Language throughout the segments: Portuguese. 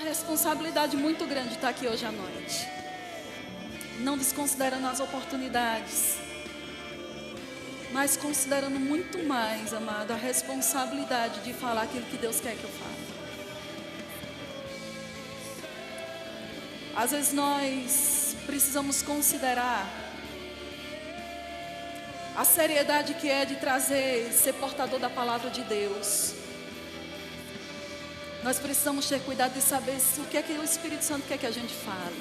responsabilidade muito grande estar aqui hoje à noite. Não desconsiderando as oportunidades, mas considerando muito mais, amado, a responsabilidade de falar aquilo que Deus quer que eu fale. Às vezes nós precisamos considerar a seriedade que é de ser portador da palavra de Deus. Nós precisamos ter cuidado de saber o que é que o Espírito Santo quer que a gente fale.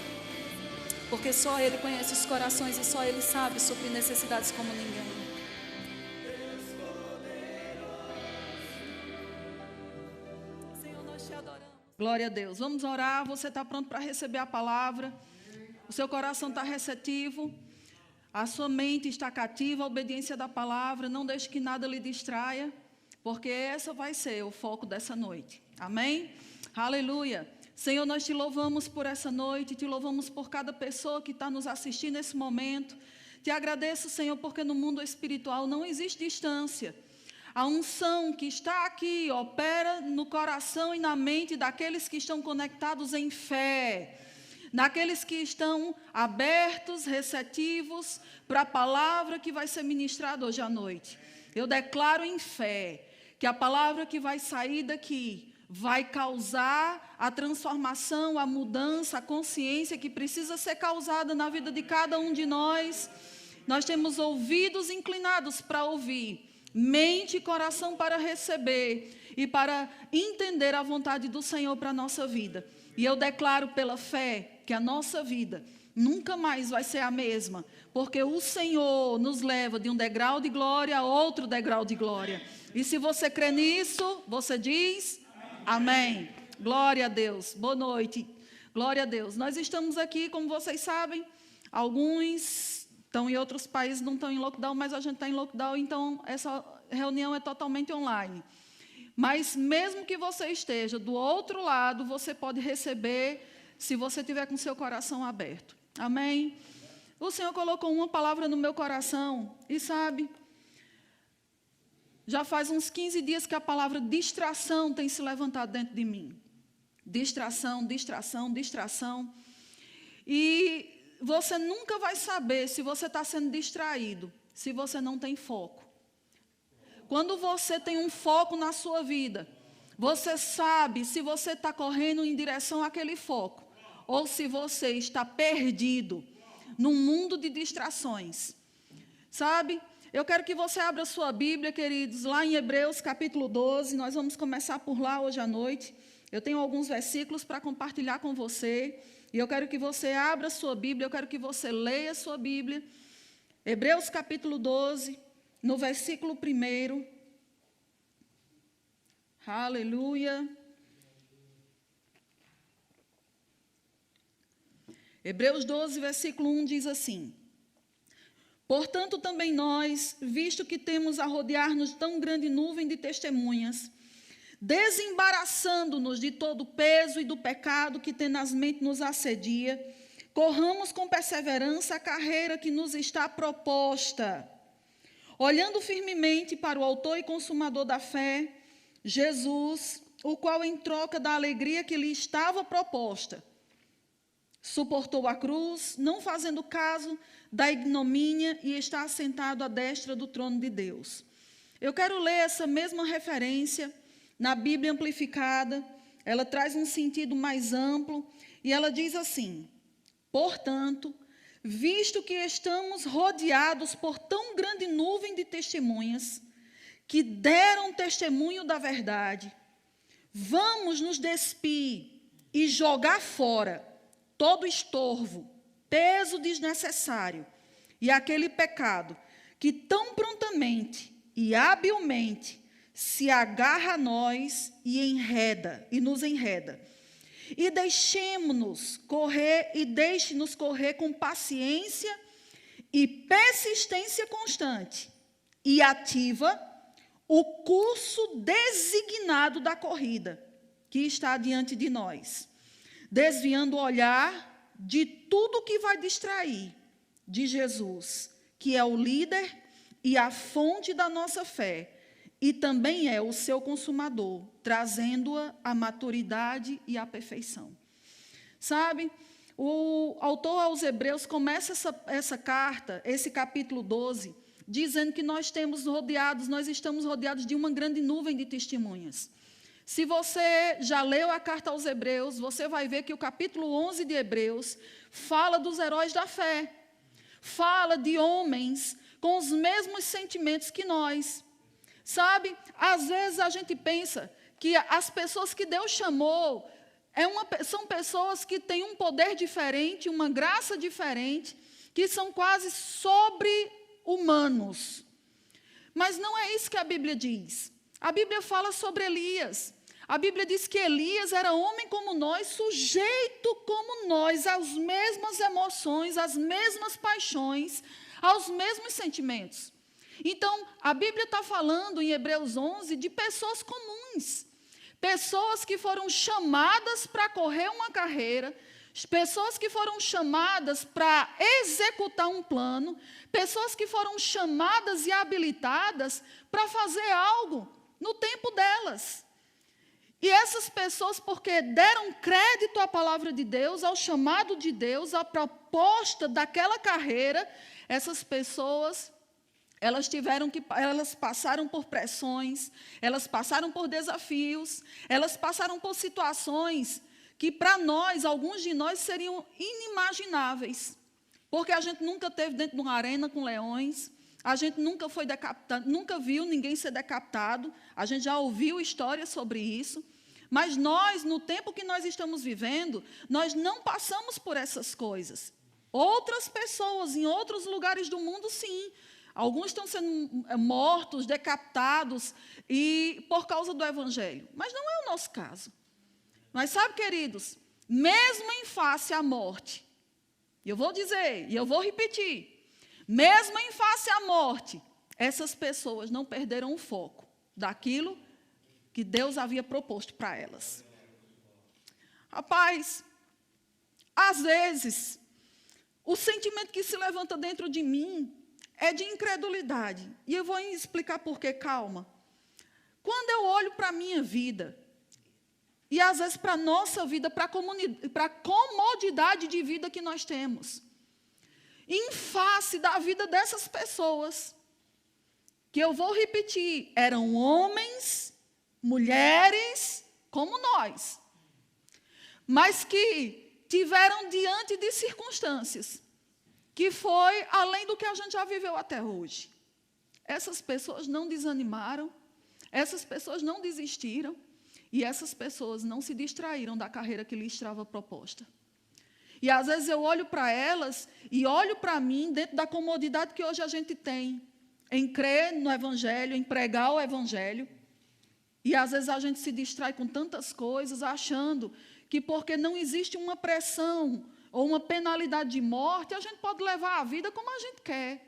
Porque só Ele conhece os corações e só Ele sabe suprir necessidades como ninguém. Senhor, nós te adoramos. Glória a Deus. Vamos orar. Você está pronto para receber a palavra? O seu coração está receptivo? A sua mente está cativa à obediência da palavra? Não deixe que nada lhe distraia, porque essa vai ser o foco dessa noite. Amém? Aleluia. Senhor, nós te louvamos por essa noite, te louvamos por cada pessoa que está nos assistindo nesse momento. Te agradeço, Senhor, porque no mundo espiritual não existe distância. A unção que está aqui opera no coração e na mente daqueles que estão conectados em fé, naqueles que estão abertos, receptivos para a palavra que vai ser ministrada hoje à noite. Eu declaro em fé que a palavra que vai sair daqui vai causar a transformação, a mudança, a consciência que precisa ser causada na vida de cada um de nós. Nós temos ouvidos inclinados para ouvir, mente e coração para receber e para entender a vontade do Senhor para a nossa vida. E eu declaro pela fé que a nossa vida nunca mais vai ser a mesma, porque o Senhor nos leva de um degrau de glória a outro degrau de glória. E se você crê nisso, você diz amém. Glória a Deus. Boa noite. Glória a Deus. Nós estamos aqui, como vocês sabem, alguns estão em outros países, não estão em lockdown, mas a gente está em lockdown, então essa reunião é totalmente online. Mas mesmo que você esteja do outro lado, você pode receber se você tiver com seu coração aberto. Amém? O Senhor colocou uma palavra no meu coração e sabe, já faz uns 15 dias que a palavra distração tem se levantado dentro de mim. Distração, distração, distração. E você nunca vai saber se você está sendo distraído, se você não tem foco. Quando você tem um foco na sua vida, você sabe se você está correndo em direção àquele foco, ou se você está perdido num mundo de distrações. Sabe? Eu quero que você abra sua Bíblia, queridos, lá em Hebreus capítulo 12, nós vamos começar por lá hoje à noite. Eu tenho alguns versículos para compartilhar com você, e eu quero que você abra sua Bíblia, eu quero que você leia sua Bíblia. Hebreus capítulo 12, no versículo 1. Aleluia. Hebreus 12, versículo 1 diz assim: portanto, também nós, visto que temos a rodear-nos tão grande nuvem de testemunhas, desembaraçando-nos de todo o peso e do pecado que tenazmente nos assedia, corramos com perseverança a carreira que nos está proposta, olhando firmemente para o autor e consumador da fé, Jesus, o qual, em troca da alegria que lhe estava proposta, suportou a cruz, não fazendo caso da ignomínia, e está assentado à destra do trono de Deus. Eu quero ler essa mesma referência na Bíblia amplificada. Ela traz um sentido mais amplo, e ela diz assim: portanto, visto que estamos rodeados por tão grande nuvem de testemunhas, que deram testemunho da verdade, vamos nos despir e jogar fora todo estorvo, peso desnecessário e aquele pecado que tão prontamente e habilmente se agarra a nós e nos enreda. E deixe-nos correr com paciência e persistência constante e ativa o curso designado da corrida que está diante de nós, desviando o olhar de tudo que vai distrair de Jesus, que é o líder e a fonte da nossa fé, e também é o seu consumador, trazendo-a à maturidade e à perfeição. Sabe, o autor aos Hebreus começa essa carta, esse capítulo 12, dizendo que nós estamos rodeados de uma grande nuvem de testemunhas. Se você já leu a carta aos Hebreus, você vai ver que o capítulo 11 de Hebreus fala dos heróis da fé. Fala de homens com os mesmos sentimentos que nós. Sabe, às vezes a gente pensa que as pessoas que Deus chamou são pessoas que têm um poder diferente, uma graça diferente, que são quase sobre-humanos. Mas não é isso que a Bíblia diz. A Bíblia fala sobre Elias. A Bíblia diz que Elias era homem como nós, sujeito como nós, às mesmas emoções, às mesmas paixões, aos mesmos sentimentos. Então, a Bíblia está falando em Hebreus 11 de pessoas comuns, pessoas que foram chamadas para correr uma carreira, pessoas que foram chamadas para executar um plano, pessoas que foram chamadas e habilitadas para fazer algo no tempo delas. E essas pessoas, porque deram crédito à palavra de Deus, ao chamado de Deus, à proposta daquela carreira, essas pessoas, elas passaram por pressões, elas passaram por desafios, elas passaram por situações que para nós, alguns de nós, seriam inimagináveis. Porque a gente nunca esteve dentro de uma arena com leões, a gente nunca foi decapitado, nunca viu ninguém ser decapitado, a gente já ouviu histórias sobre isso, mas nós, no tempo que nós estamos vivendo, nós não passamos por essas coisas. Outras pessoas, em outros lugares do mundo, sim. Alguns estão sendo mortos, decapitados, e por causa do Evangelho. Mas não é o nosso caso. Mas sabe, queridos, mesmo em face à morte, eu vou dizer, e eu vou repetir, mesmo em face à morte, essas pessoas não perderam o foco daquilo que Deus havia proposto para elas. Rapaz, às vezes, o sentimento que se levanta dentro de mim é de incredulidade. E eu vou explicar por quê, calma. Quando eu olho para a minha vida, e às vezes para a nossa vida, para a comodidade de vida que nós temos, em face da vida dessas pessoas, que eu vou repetir, eram homens, mulheres, como nós, mas que tiveram diante de circunstâncias que foi além do que a gente já viveu até hoje. Essas pessoas não desanimaram, essas pessoas não desistiram, e essas pessoas não se distraíram da carreira que lhes estava proposta. E às vezes eu olho para elas e olho para mim dentro da comodidade que hoje a gente tem em crer no Evangelho, em pregar o Evangelho. E às vezes a gente se distrai com tantas coisas, achando que porque não existe uma pressão ou uma penalidade de morte, a gente pode levar a vida como a gente quer.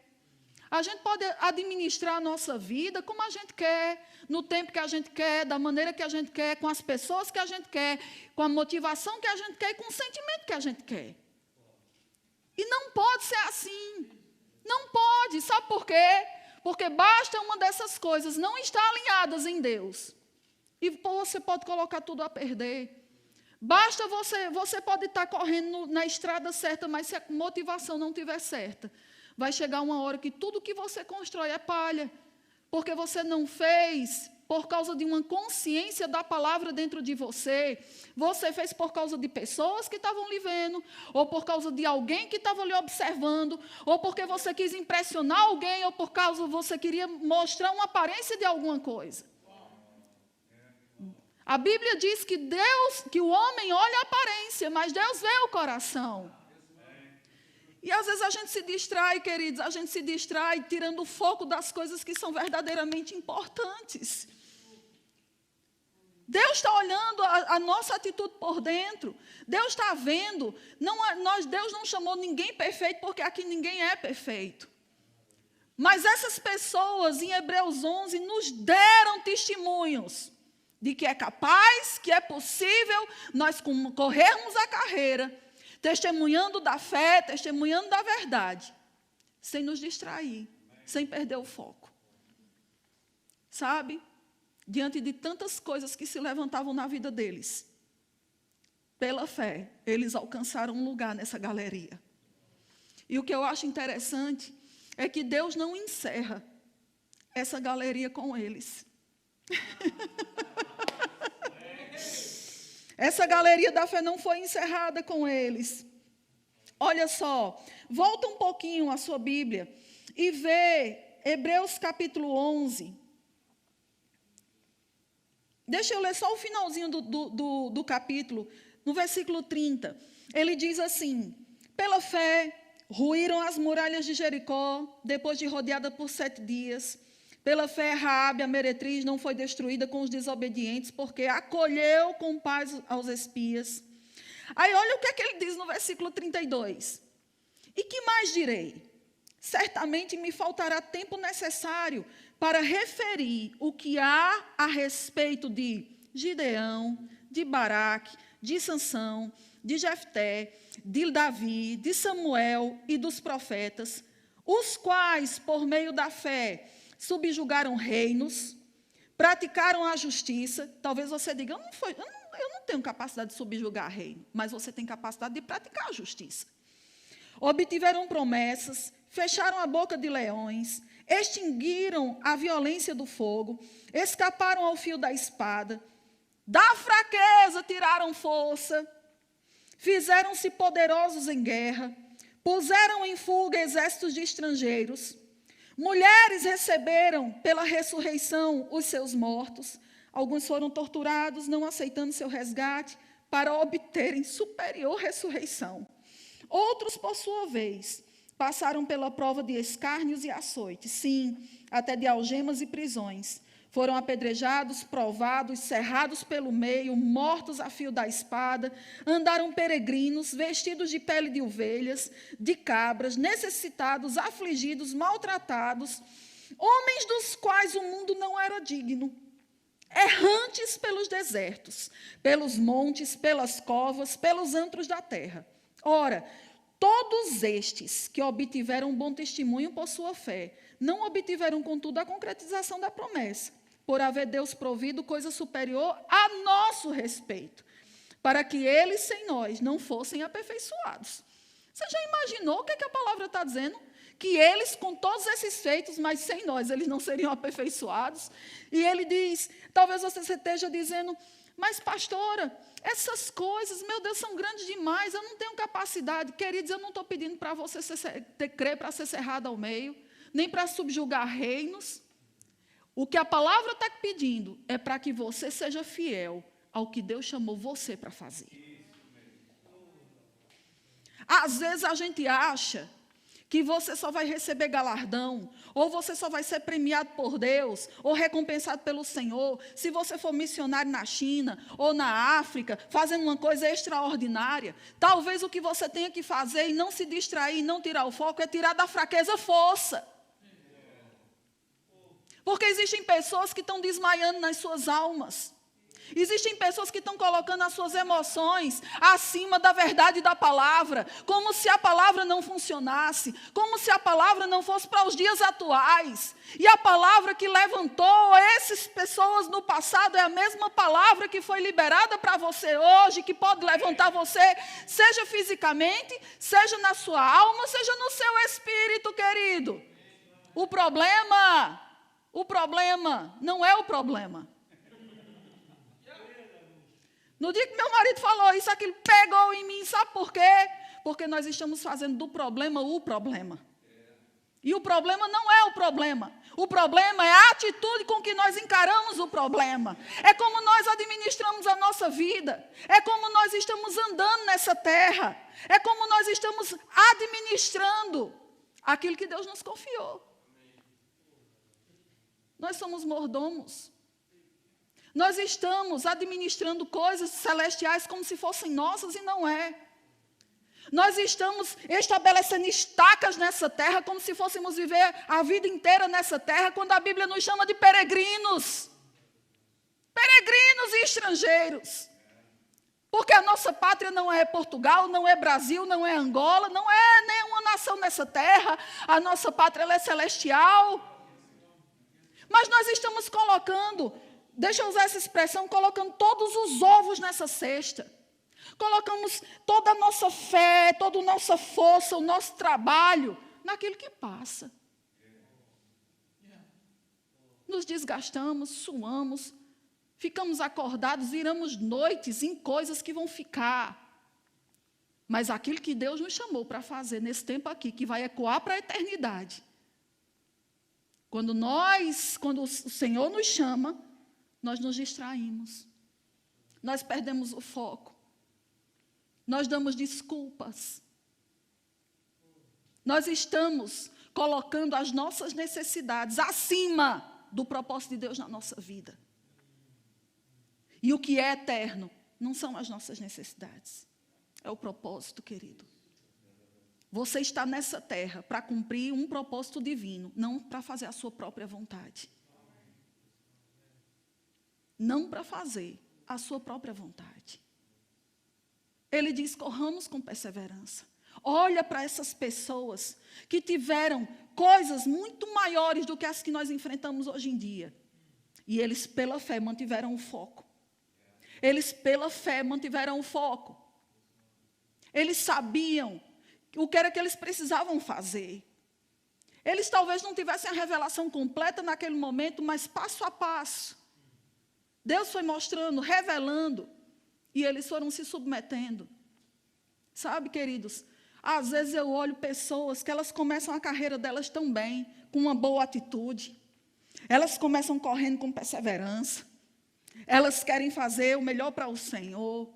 A gente pode administrar a nossa vida como a gente quer, no tempo que a gente quer, da maneira que a gente quer, com as pessoas que a gente quer, com a motivação que a gente quer e com o sentimento que a gente quer. E não pode ser assim. Não pode. Sabe por quê? Porque basta uma dessas coisas não estar alinhadas em Deus. E você pode colocar tudo a perder. Basta você pode estar correndo na estrada certa, mas se a motivação não estiver certa, vai chegar uma hora que tudo que você constrói é palha, porque você não fez por causa de uma consciência da palavra dentro de você, você fez por causa de pessoas que estavam lhe vendo, ou por causa de alguém que estava lhe observando, ou porque você quis impressionar alguém, ou por causa você queria mostrar uma aparência de alguma coisa. A Bíblia diz que o homem olha a aparência, mas Deus vê o coração. E às vezes a gente se distrai, queridos, a gente se distrai tirando o foco das coisas que são verdadeiramente importantes. Deus está olhando a nossa atitude por dentro. Deus está vendo. Deus não chamou ninguém perfeito, porque aqui ninguém é perfeito. Mas essas pessoas, em Hebreus 11, nos deram testemunhos de que é capaz, que é possível nós corrermos a carreira, testemunhando da fé, testemunhando da verdade, sem nos distrair, sem perder o foco. sabe? Diante de tantas coisas que se levantavam na vida deles. Pela fé, eles alcançaram um lugar nessa galeria. E o que eu acho interessante é que Deus não encerra essa galeria com eles. Essa galeria da fé não foi encerrada com eles. Olha só, volta um pouquinho a sua Bíblia e vê Hebreus capítulo 11. Deixa eu ler só o finalzinho do capítulo, no versículo 30. Ele diz assim: pela fé, ruíram as muralhas de Jericó, depois de rodeada por 7 dias. Pela fé, Raabe, a meretriz, não foi destruída com os desobedientes, porque acolheu com paz aos espias. Aí olha o que é que ele diz no versículo 32. E que mais direi? Certamente me faltará tempo necessário para referir o que há a respeito de Gideão, de Baraque, de Sansão, de Jefté, de Davi, de Samuel e dos profetas, os quais, por meio da fé, subjugaram reinos, praticaram a justiça. Talvez você diga, eu não tenho capacidade de subjugar reino, mas você tem capacidade de praticar a justiça. Obtiveram promessas, fecharam a boca de leões, extinguiram a violência do fogo, escaparam ao fio da espada, da fraqueza tiraram força, fizeram-se poderosos em guerra, puseram em fuga exércitos de estrangeiros. Mulheres receberam pela ressurreição os seus mortos. Alguns foram torturados, não aceitando seu resgate, para obterem superior ressurreição. Outros, por sua vez, passaram pela prova de escárnios e açoites, sim, até de algemas e prisões. Foram apedrejados, provados, cerrados pelo meio, mortos a fio da espada, andaram peregrinos, vestidos de pele de ovelhas, de cabras, necessitados, afligidos, maltratados, homens dos quais o mundo não era digno, errantes pelos desertos, pelos montes, pelas covas, pelos antros da terra. Ora, todos estes que obtiveram bom testemunho por sua fé, não obtiveram, contudo, a concretização da promessa, por haver Deus provido coisa superior a nosso respeito, para que eles, sem nós, não fossem aperfeiçoados. Você já imaginou o que a palavra está dizendo? Que eles, com todos esses feitos, mas sem nós, eles não seriam aperfeiçoados. E ele diz, talvez você esteja dizendo, mas pastora, essas coisas, meu Deus, são grandes demais, eu não tenho capacidade. Queridos, eu não estou pedindo para você crer para ser cerrado ao meio, nem para subjugar reinos. O que a palavra está pedindo é para que você seja fiel ao que Deus chamou você para fazer. Às vezes a gente acha que você só vai receber galardão, ou você só vai ser premiado por Deus, ou recompensado pelo Senhor, se você for missionário na China, ou na África, fazendo uma coisa extraordinária. Talvez o que você tenha que fazer, e não se distrair, não tirar o foco, é tirar da fraqueza força. Porque existem pessoas que estão desmaiando nas suas almas. Existem pessoas que estão colocando as suas emoções acima da verdade da palavra, como se a palavra não funcionasse, como se a palavra não fosse para os dias atuais. E a palavra que levantou essas pessoas no passado é a mesma palavra que foi liberada para você hoje, que pode levantar você, seja fisicamente, seja na sua alma, seja no seu espírito, querido. O problema não é o problema. No dia que meu marido falou isso, aquilo pegou em mim, sabe por quê? Porque nós estamos fazendo do problema o problema. E o problema não é o problema. O problema é a atitude com que nós encaramos o problema. É como nós administramos a nossa vida. É como nós estamos andando nessa terra. É como nós estamos administrando aquilo que Deus nos confiou. Nós somos mordomos. Nós estamos administrando coisas celestiais como se fossem nossas e não é. Nós estamos estabelecendo estacas nessa terra como se fôssemos viver a vida inteira nessa terra, quando a Bíblia nos chama de peregrinos. Peregrinos e estrangeiros. Porque a nossa pátria não é Portugal, não é Brasil, não é Angola, não é nenhuma nação nessa terra. A nossa pátria ela é celestial. Mas nós estamos colocando, deixa eu usar essa expressão, colocando todos os ovos nessa cesta. Colocamos toda a nossa fé, toda a nossa força, o nosso trabalho naquilo que passa. Nos desgastamos, suamos, ficamos acordados, viramos noites em coisas que vão ficar. Mas aquilo que Deus nos chamou para fazer nesse tempo aqui, que vai ecoar para a eternidade. Quando o Senhor nos chama, nós nos distraímos. Nós perdemos o foco. Nós damos desculpas. Nós estamos colocando as nossas necessidades acima do propósito de Deus na nossa vida. E o que é eterno não são as nossas necessidades. É o propósito, querido. Você está nessa terra para cumprir um propósito divino, não para fazer a sua própria vontade. Não para fazer a sua própria vontade. Ele diz, corramos com perseverança. Olha para essas pessoas que tiveram coisas muito maiores do que as que nós enfrentamos hoje em dia. E eles, pela fé, mantiveram o foco. Eles, pela fé, mantiveram o foco. Eles sabiam o que era que eles precisavam fazer. Eles talvez não tivessem a revelação completa naquele momento, mas passo a passo. Deus foi mostrando, revelando, e eles foram se submetendo. Sabe, queridos, às vezes eu olho pessoas que elas começam a carreira delas tão bem, com uma boa atitude. Elas começam correndo com perseverança. Elas querem fazer o melhor para o Senhor.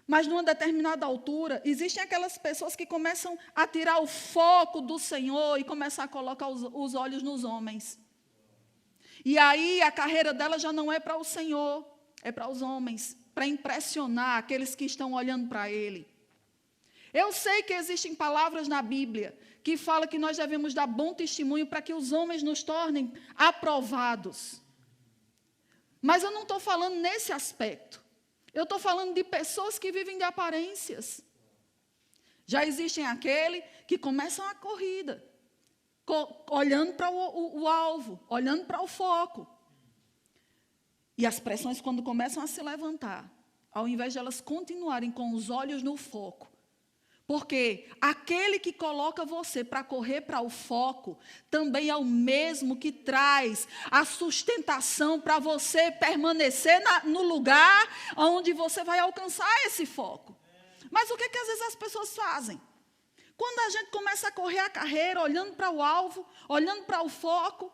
Mas, numa determinada altura, existem aquelas pessoas que começam a tirar o foco do Senhor e começam a colocar os olhos nos homens. E aí, a carreira dela já não é para o Senhor, é para os homens, para impressionar aqueles que estão olhando para Ele. Eu sei que existem palavras na Bíblia que falam que nós devemos dar bom testemunho para que os homens nos tornem aprovados. Mas eu não estou falando nesse aspecto. Eu estou falando de pessoas que vivem de aparências. Já existem aqueles que começam a corrida, olhando para o alvo, olhando para o foco. E as pressões, quando começam a se levantar, ao invés de elas continuarem com os olhos no foco, porque aquele que coloca você para correr para o foco, também é o mesmo que traz a sustentação para você permanecer no lugar onde você vai alcançar esse foco. Mas o que às vezes as pessoas fazem? Quando a gente começa a correr a carreira, olhando para o alvo, olhando para o foco,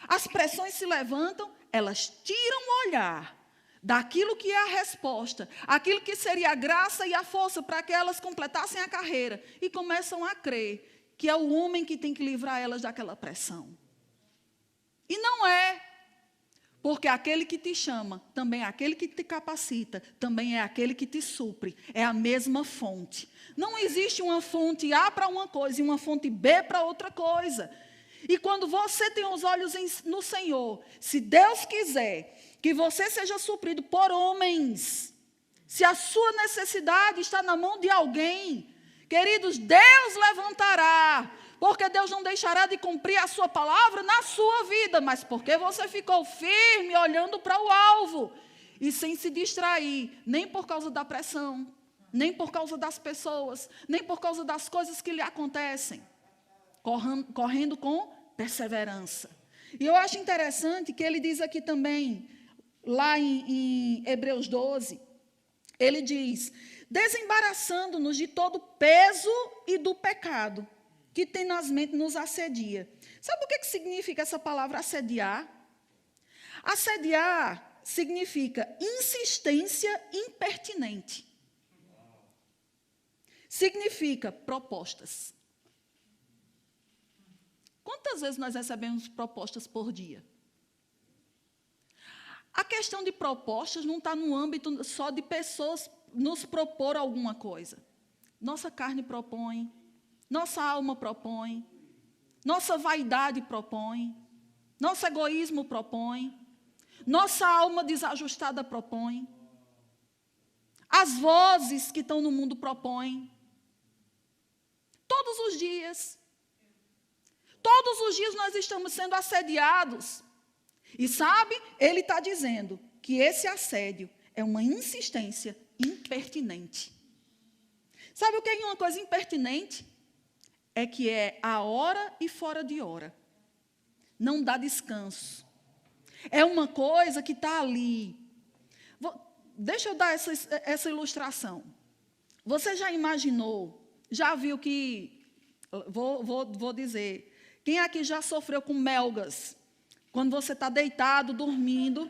as pressões se levantam, elas tiram o olhar daquilo que é a resposta, aquilo que seria a graça e a força para que elas completassem a carreira, e começam a crer que é o homem que tem que livrar elas daquela pressão. E não é, porque aquele que te chama, também é aquele que te capacita, também é aquele que te supre, é a mesma fonte. Não existe uma fonte A para uma coisa e uma fonte B para outra coisa. E quando você tem os olhos no Senhor, se Deus quiser que você seja suprido por homens, se a sua necessidade está na mão de alguém, queridos, Deus levantará, porque Deus não deixará de cumprir a sua palavra na sua vida, mas porque você ficou firme, olhando para o alvo, e sem se distrair, nem por causa da pressão, nem por causa das pessoas, nem por causa das coisas que lhe acontecem, correndo com perseverança. E eu acho interessante que ele diz aqui também, lá em Hebreus 12, ele diz, desembaraçando-nos de todo peso e do pecado, que tenazmente nos assedia. Sabe o que significa essa palavra assediar? Assediar significa insistência impertinente. Significa propostas. Quantas vezes nós recebemos propostas por dia? A questão de propostas não está no âmbito só de pessoas nos propor alguma coisa. Nossa carne propõe, nossa alma propõe, nossa vaidade propõe, nosso egoísmo propõe, nossa alma desajustada propõe, as vozes que estão no mundo propõem. Todos os dias nós estamos sendo assediados E sabe, ele está dizendo que esse assédio é uma insistência impertinente. Sabe o que é uma coisa impertinente? É que é a hora e fora de hora. Não dá descanso. É uma coisa que está ali. Deixa eu dar essa ilustração. Você já imaginou, já viu que, vou dizer, quem aqui já sofreu com melgas? Quando você está deitado, dormindo.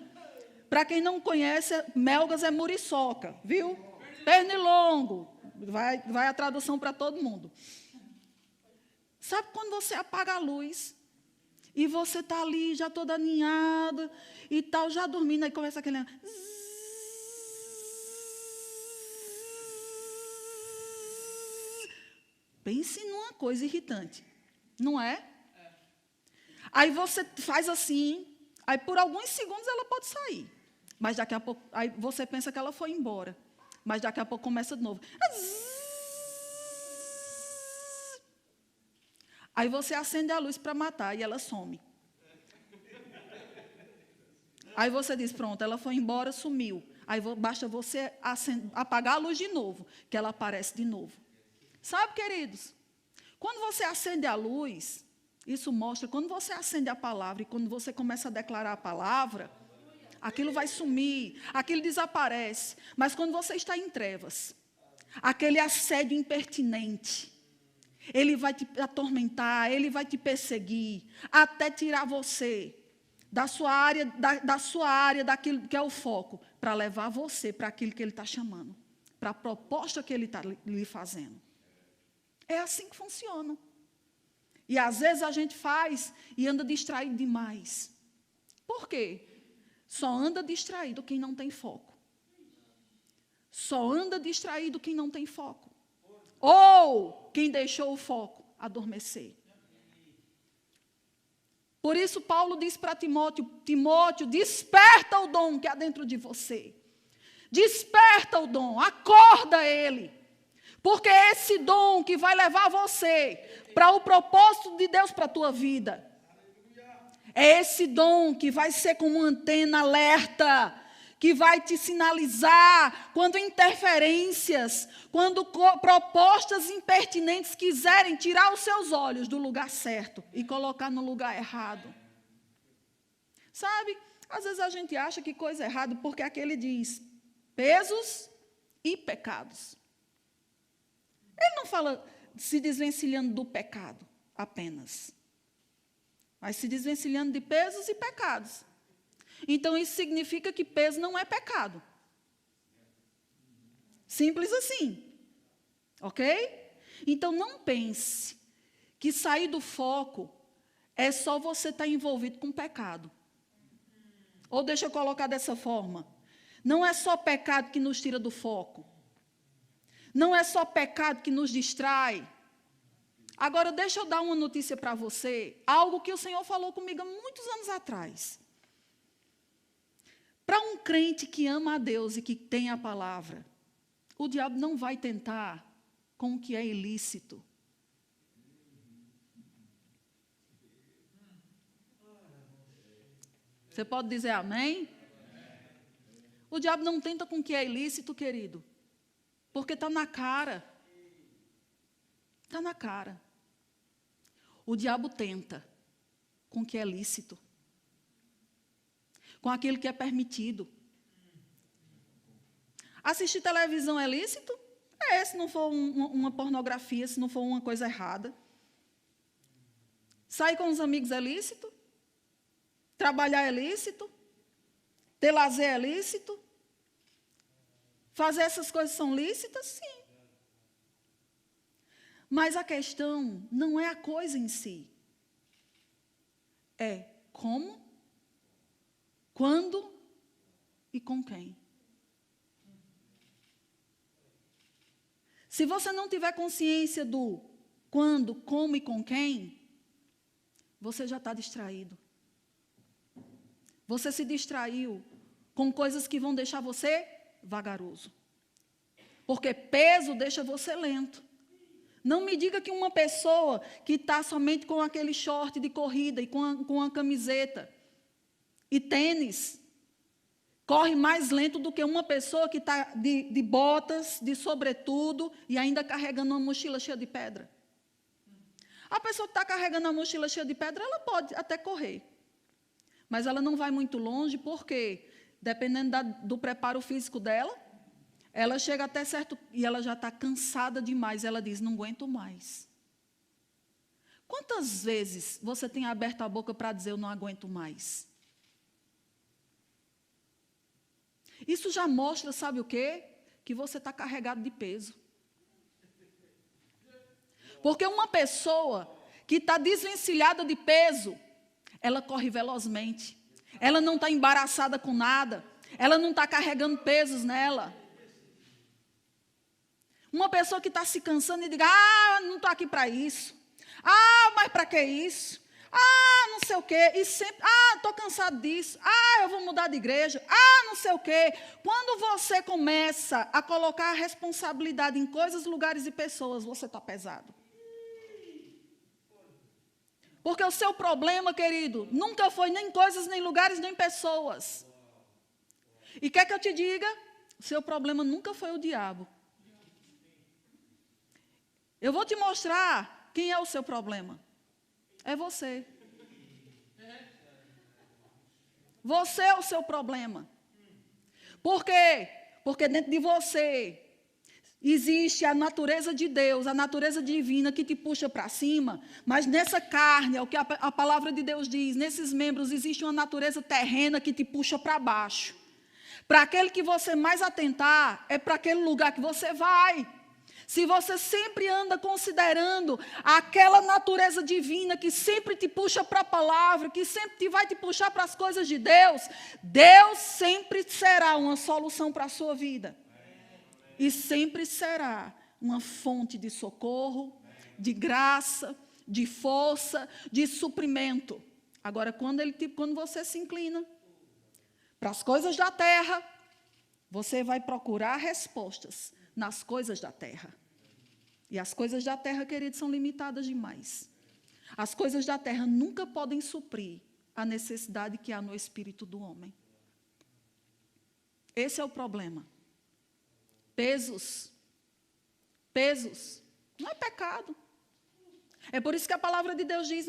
Para quem não conhece, melgas é muriçoca, viu? Pernilongo. Vai a tradução para todo mundo. Sabe quando você apaga a luz e você está ali já toda aninhada e tal, já dormindo, aí começa aquele... Pense numa coisa irritante, não é? Aí você faz assim, aí por alguns segundos ela pode sair, mas daqui a pouco, aí você pensa que ela foi embora, mas daqui a pouco começa de novo. Aí você acende a luz para matar e ela some. Aí você diz, pronto, ela foi embora, sumiu. Aí basta você apagar a luz de novo, que ela aparece de novo. Sabe, queridos, quando você acende a luz, isso mostra, quando você acende a palavra e quando você começa a declarar a palavra, aquilo vai sumir, aquilo desaparece. Mas quando você está em trevas, aquele assédio impertinente, ele vai te atormentar, ele vai te perseguir, até tirar você da sua área, daquilo que é o foco, para levar você para aquilo que ele está chamando, para a proposta que ele está lhe fazendo. É assim que funciona. E às vezes a gente faz e anda distraído demais. Por quê? Só anda distraído quem não tem foco. Só anda distraído quem não tem foco. Ou quem deixou o foco adormecer. Por isso Paulo diz para Timóteo, Timóteo, desperta o dom que há dentro de você. Desperta o dom, acorda ele. Porque é esse dom que vai levar você para o propósito de Deus para a tua vida. É esse dom que vai ser como uma antena alerta, que vai te sinalizar quando interferências, quando propostas impertinentes quiserem tirar os seus olhos do lugar certo e colocar no lugar errado. Sabe, às vezes a gente acha que coisa errada porque aquele diz pesos e pecados. Ele não fala se desvencilhando do pecado apenas, mas se desvencilhando de pesos e pecados. Então, isso significa que peso não é pecado. Simples assim. Ok? Então, não pense que sair do foco é só você estar envolvido com pecado. Ou deixa eu colocar dessa forma. Não é só pecado que nos tira do foco. Não é só pecado que nos distrai. Agora, deixa eu dar uma notícia para você. Algo que o Senhor falou comigo há muitos anos atrás. Para um crente que ama a Deus e que tem a palavra, o diabo não vai tentar com o que é ilícito. Você pode dizer amém? O diabo não tenta com o que é ilícito, querido, porque está na cara. Está na cara. O diabo tenta com o que é lícito, com aquilo que é permitido. Assistir televisão é lícito? É, se não for uma pornografia, se não for uma coisa errada. Sair com os amigos é lícito? Trabalhar é lícito? Ter lazer é lícito? Fazer essas coisas são lícitas? Sim. Mas a questão não é a coisa em si. É como, quando e com quem. Se você não tiver consciência do quando, como e com quem, você já está distraído. Você se distraiu com coisas que vão deixar você vagaroso. Porque peso deixa você lento. Não me diga que uma pessoa que está somente com aquele short de corrida e com a camiseta, e tênis corre mais lento do que uma pessoa que está de botas, de sobretudo, e ainda carregando uma mochila cheia de pedra. A pessoa que está carregando a mochila cheia de pedra, ela pode até correr. Mas ela não vai muito longe, porque, dependendo do preparo físico dela, ela chega até certo, e ela já está cansada demais, ela diz, não aguento mais. Quantas vezes você tem aberto a boca para dizer, eu não aguento mais? Isso já mostra, sabe o quê? Que você está carregado de peso. Porque uma pessoa que está desvencilhada de peso, ela corre velozmente. Ela não está embaraçada com nada. Ela não está carregando pesos nela. Uma pessoa que está se cansando e diga, não estou aqui para isso. Mas para que isso? Não sei o quê. E sempre, estou cansado disso. Eu vou mudar de igreja. Não sei o quê. Quando você começa a colocar a responsabilidade em coisas, lugares e pessoas, você está pesado. Porque o seu problema, querido, nunca foi nem coisas, nem lugares, nem pessoas. E quer que eu te diga? O seu problema nunca foi o diabo. Eu vou te mostrar quem é o seu problema. É você. Você é o seu problema. Por quê? Porque dentro de você existe a natureza de Deus, a natureza divina que te puxa para cima, mas nessa carne, é o que a palavra de Deus diz, nesses membros existe uma natureza terrena que te puxa para baixo. Para aquele que você mais atentar, é para aquele lugar que você vai. Se você sempre anda considerando aquela natureza divina que sempre te puxa para a palavra, que sempre vai te puxar para as coisas de Deus, Deus sempre será uma solução para a sua vida. E sempre será uma fonte de socorro, de graça, de força, de suprimento. Agora, quando você se inclina para as coisas da terra, você vai procurar respostas nas coisas da terra. E as coisas da terra, queridos, são limitadas demais. As coisas da terra nunca podem suprir a necessidade que há no espírito do homem. Esse é o problema. Pesos. Não é pecado. É por isso que a palavra de Deus diz,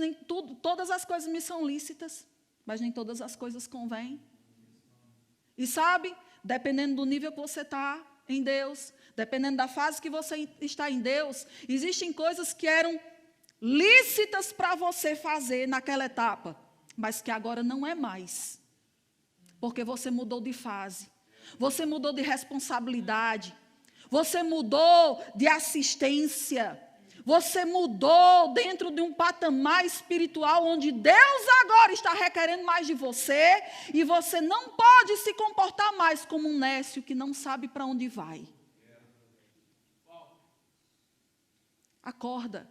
todas as coisas me são lícitas, mas nem todas as coisas convêm. E sabe, dependendo do nível que você está em Deus, dependendo da fase que você está em Deus, existem coisas que eram lícitas para você fazer naquela etapa, mas que agora não é mais, porque você mudou de fase, você mudou de responsabilidade, você mudou de assistência, você mudou dentro de um patamar espiritual onde Deus agora está requerendo mais de você e você não pode se comportar mais como um nécio que não sabe para onde vai. Acorda.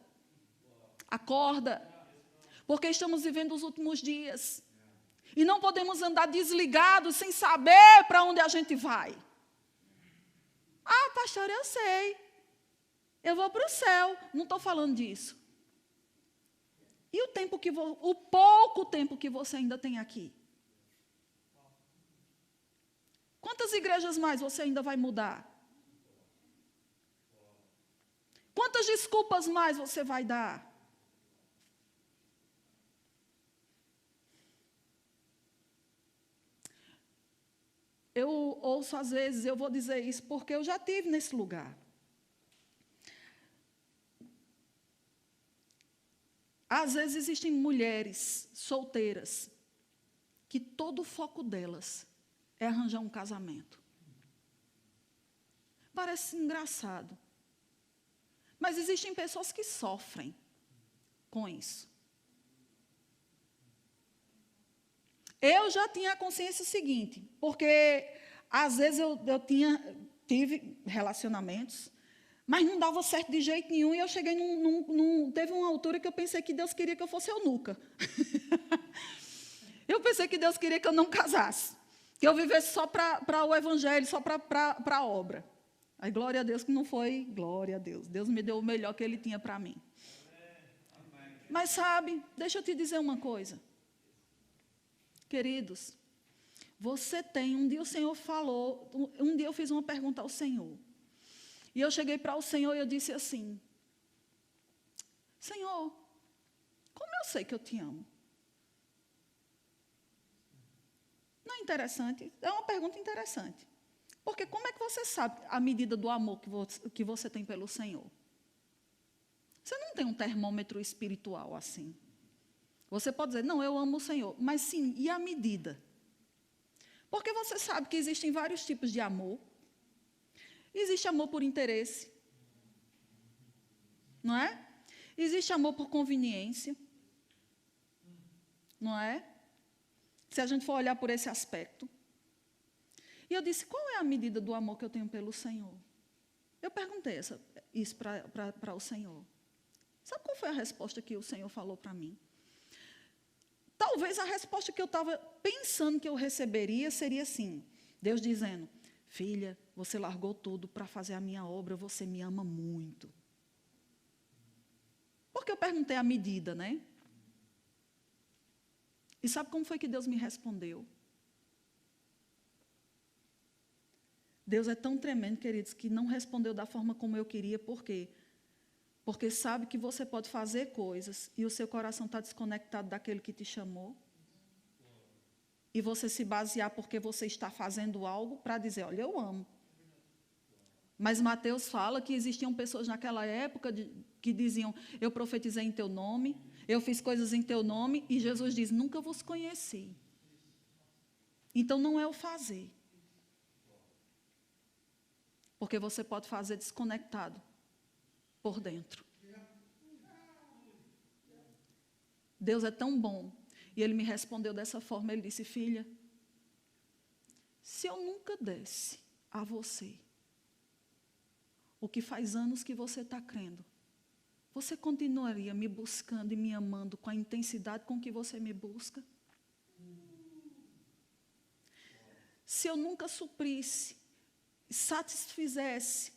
Acorda. Porque estamos vivendo os últimos dias. E não podemos andar desligados sem saber para onde a gente vai. Pastor, eu sei. Eu vou para o céu. Não estou falando disso. E o pouco tempo que você ainda tem aqui? Quantas igrejas mais você ainda vai mudar? Quantas desculpas mais você vai dar? Eu ouço às vezes, eu vou dizer isso porque eu já estive nesse lugar. Às vezes existem mulheres solteiras que todo o foco delas é arranjar um casamento. Parece engraçado. Mas existem pessoas que sofrem com isso. Eu já tinha a consciência seguinte, porque às vezes eu tive relacionamentos, mas não dava certo de jeito nenhum, e eu cheguei teve uma altura que eu pensei que Deus queria que eu fosse eunuca. Eu pensei que Deus queria que eu não casasse, que eu vivesse só para o evangelho, só para a obra. Aí, glória a Deus que não foi, glória a Deus. Deus me deu o melhor que Ele tinha para mim. Mas sabe, deixa eu te dizer uma coisa. Queridos, Um dia o Senhor falou, um dia eu fiz uma pergunta ao Senhor. E eu cheguei para o Senhor e eu disse assim: Senhor, como eu sei que eu te amo? Não é interessante? É uma pergunta interessante. Porque como é que você sabe a medida do amor que você tem pelo Senhor? Você não tem um termômetro espiritual assim. Você pode dizer, não, eu amo o Senhor. Mas sim, e a medida? Porque você sabe que existem vários tipos de amor. Existe amor por interesse. Não é? Existe amor por conveniência. Não é? Se a gente for olhar por esse aspecto. E eu disse, qual é a medida do amor que eu tenho pelo Senhor? Eu perguntei isso para o Senhor. Sabe qual foi a resposta que o Senhor falou para mim? Talvez a resposta que eu estava pensando que eu receberia seria assim, Deus dizendo, filha, você largou tudo para fazer a minha obra, você me ama muito. Porque eu perguntei a medida, né? E sabe como foi que Deus me respondeu? Deus é tão tremendo, queridos, que não respondeu da forma como eu queria, por quê? Porque sabe que você pode fazer coisas e o seu coração está desconectado daquele que te chamou. E você se basear porque você está fazendo algo para dizer, olha, eu amo. Mas Mateus fala que existiam pessoas naquela época que diziam, eu profetizei em teu nome, eu fiz coisas em teu nome, e Jesus diz, nunca vos conheci. Então não é o fazer. Porque você pode fazer desconectado por dentro. Deus é tão bom. E Ele me respondeu dessa forma, Ele disse, filha, se eu nunca desse a você o que faz anos que você está crendo, você continuaria me buscando e me amando com a intensidade com que você me busca? Se eu nunca suprisse, satisfizesse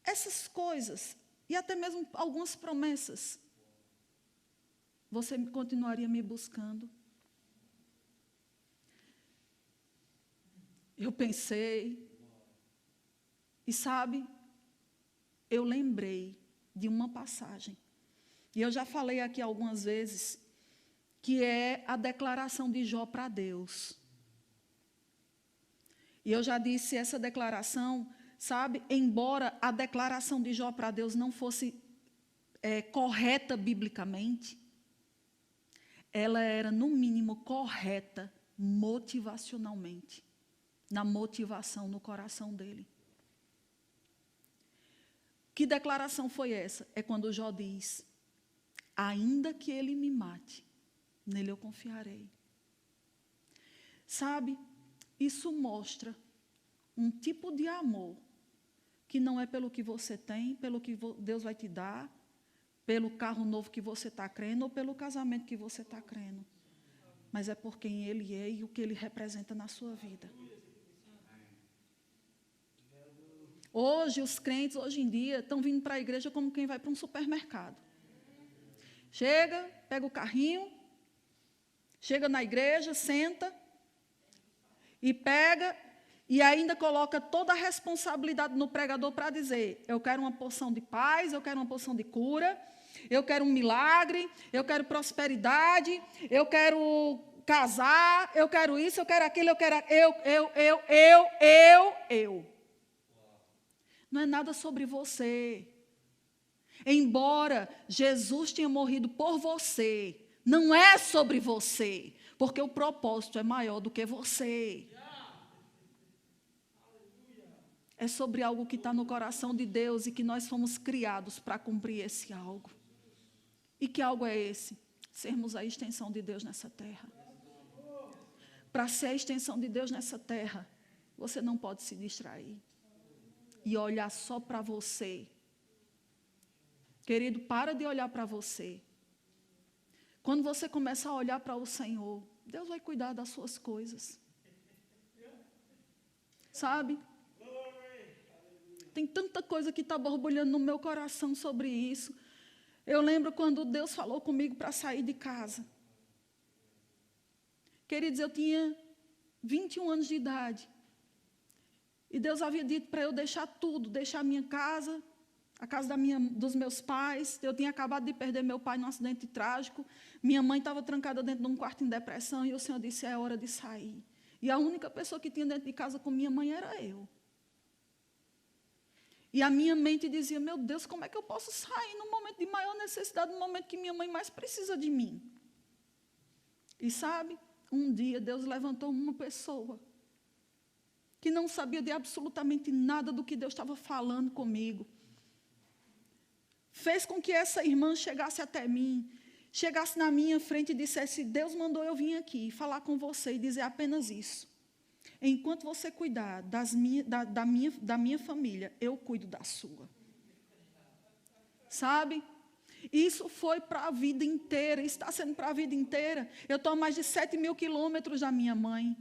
essas coisas, e até mesmo algumas promessas, você continuaria me buscando? Eu pensei, e sabe, eu lembrei de uma passagem, e eu já falei aqui algumas vezes, que é a declaração de Jó para Deus. E eu já disse essa declaração, sabe, embora a declaração de Jó para Deus não fosse correta biblicamente, ela era, no mínimo, correta motivacionalmente, na motivação no coração dele. Que declaração foi essa? É quando Jó diz, ainda que ele me mate, nele eu confiarei. Sabe, isso mostra um tipo de amor que não é pelo que você tem, pelo que Deus vai te dar, pelo carro novo que você está crendo ou pelo casamento que você está crendo. Mas é por quem Ele é e o que Ele representa na sua vida. Hoje, os crentes, hoje em dia, estão vindo para a igreja como quem vai para um supermercado. Chega, pega o carrinho, chega na igreja, senta e pega e ainda coloca toda a responsabilidade no pregador para dizer, eu quero uma porção de paz, eu quero uma porção de cura, eu quero um milagre, eu quero prosperidade, eu quero casar, eu quero isso, eu quero aquilo, eu quero... Eu. Não é nada sobre você. Embora Jesus tenha morrido por você, não é sobre você, porque o propósito é maior do que você. É sobre algo que está no coração de Deus e que nós fomos criados para cumprir esse algo. E que algo é esse? Sermos a extensão de Deus nessa terra. Para ser a extensão de Deus nessa terra, você não pode se distrair e olhar só para você. Querido, para de olhar para você. Quando você começa a olhar para o Senhor, Deus vai cuidar das suas coisas. Sabe? Tem tanta coisa que está borbulhando no meu coração sobre isso. Eu lembro quando Deus falou comigo para sair de casa. Queridos, eu tinha 21 anos de idade. E Deus havia dito para eu deixar tudo, deixar a minha casa, a casa dos meus pais. Eu tinha acabado de perder meu pai num acidente trágico. Minha mãe estava trancada dentro de um quarto em depressão e o Senhor disse, é hora de sair. E a única pessoa que tinha dentro de casa com minha mãe era eu. E a minha mente dizia, meu Deus, como é que eu posso sair no momento de maior necessidade, no momento que minha mãe mais precisa de mim? E sabe, um dia Deus levantou uma pessoa que não sabia de absolutamente nada do que Deus estava falando comigo. Fez com que essa irmã chegasse até mim, chegasse na minha frente e dissesse, Deus mandou eu vir aqui falar com você e dizer apenas isso. Enquanto você cuidar da minha família, eu cuido da sua. Sabe? Isso foi para a vida inteira, está sendo para a vida inteira. Eu estou a mais de 7.000 quilômetros da minha mãe.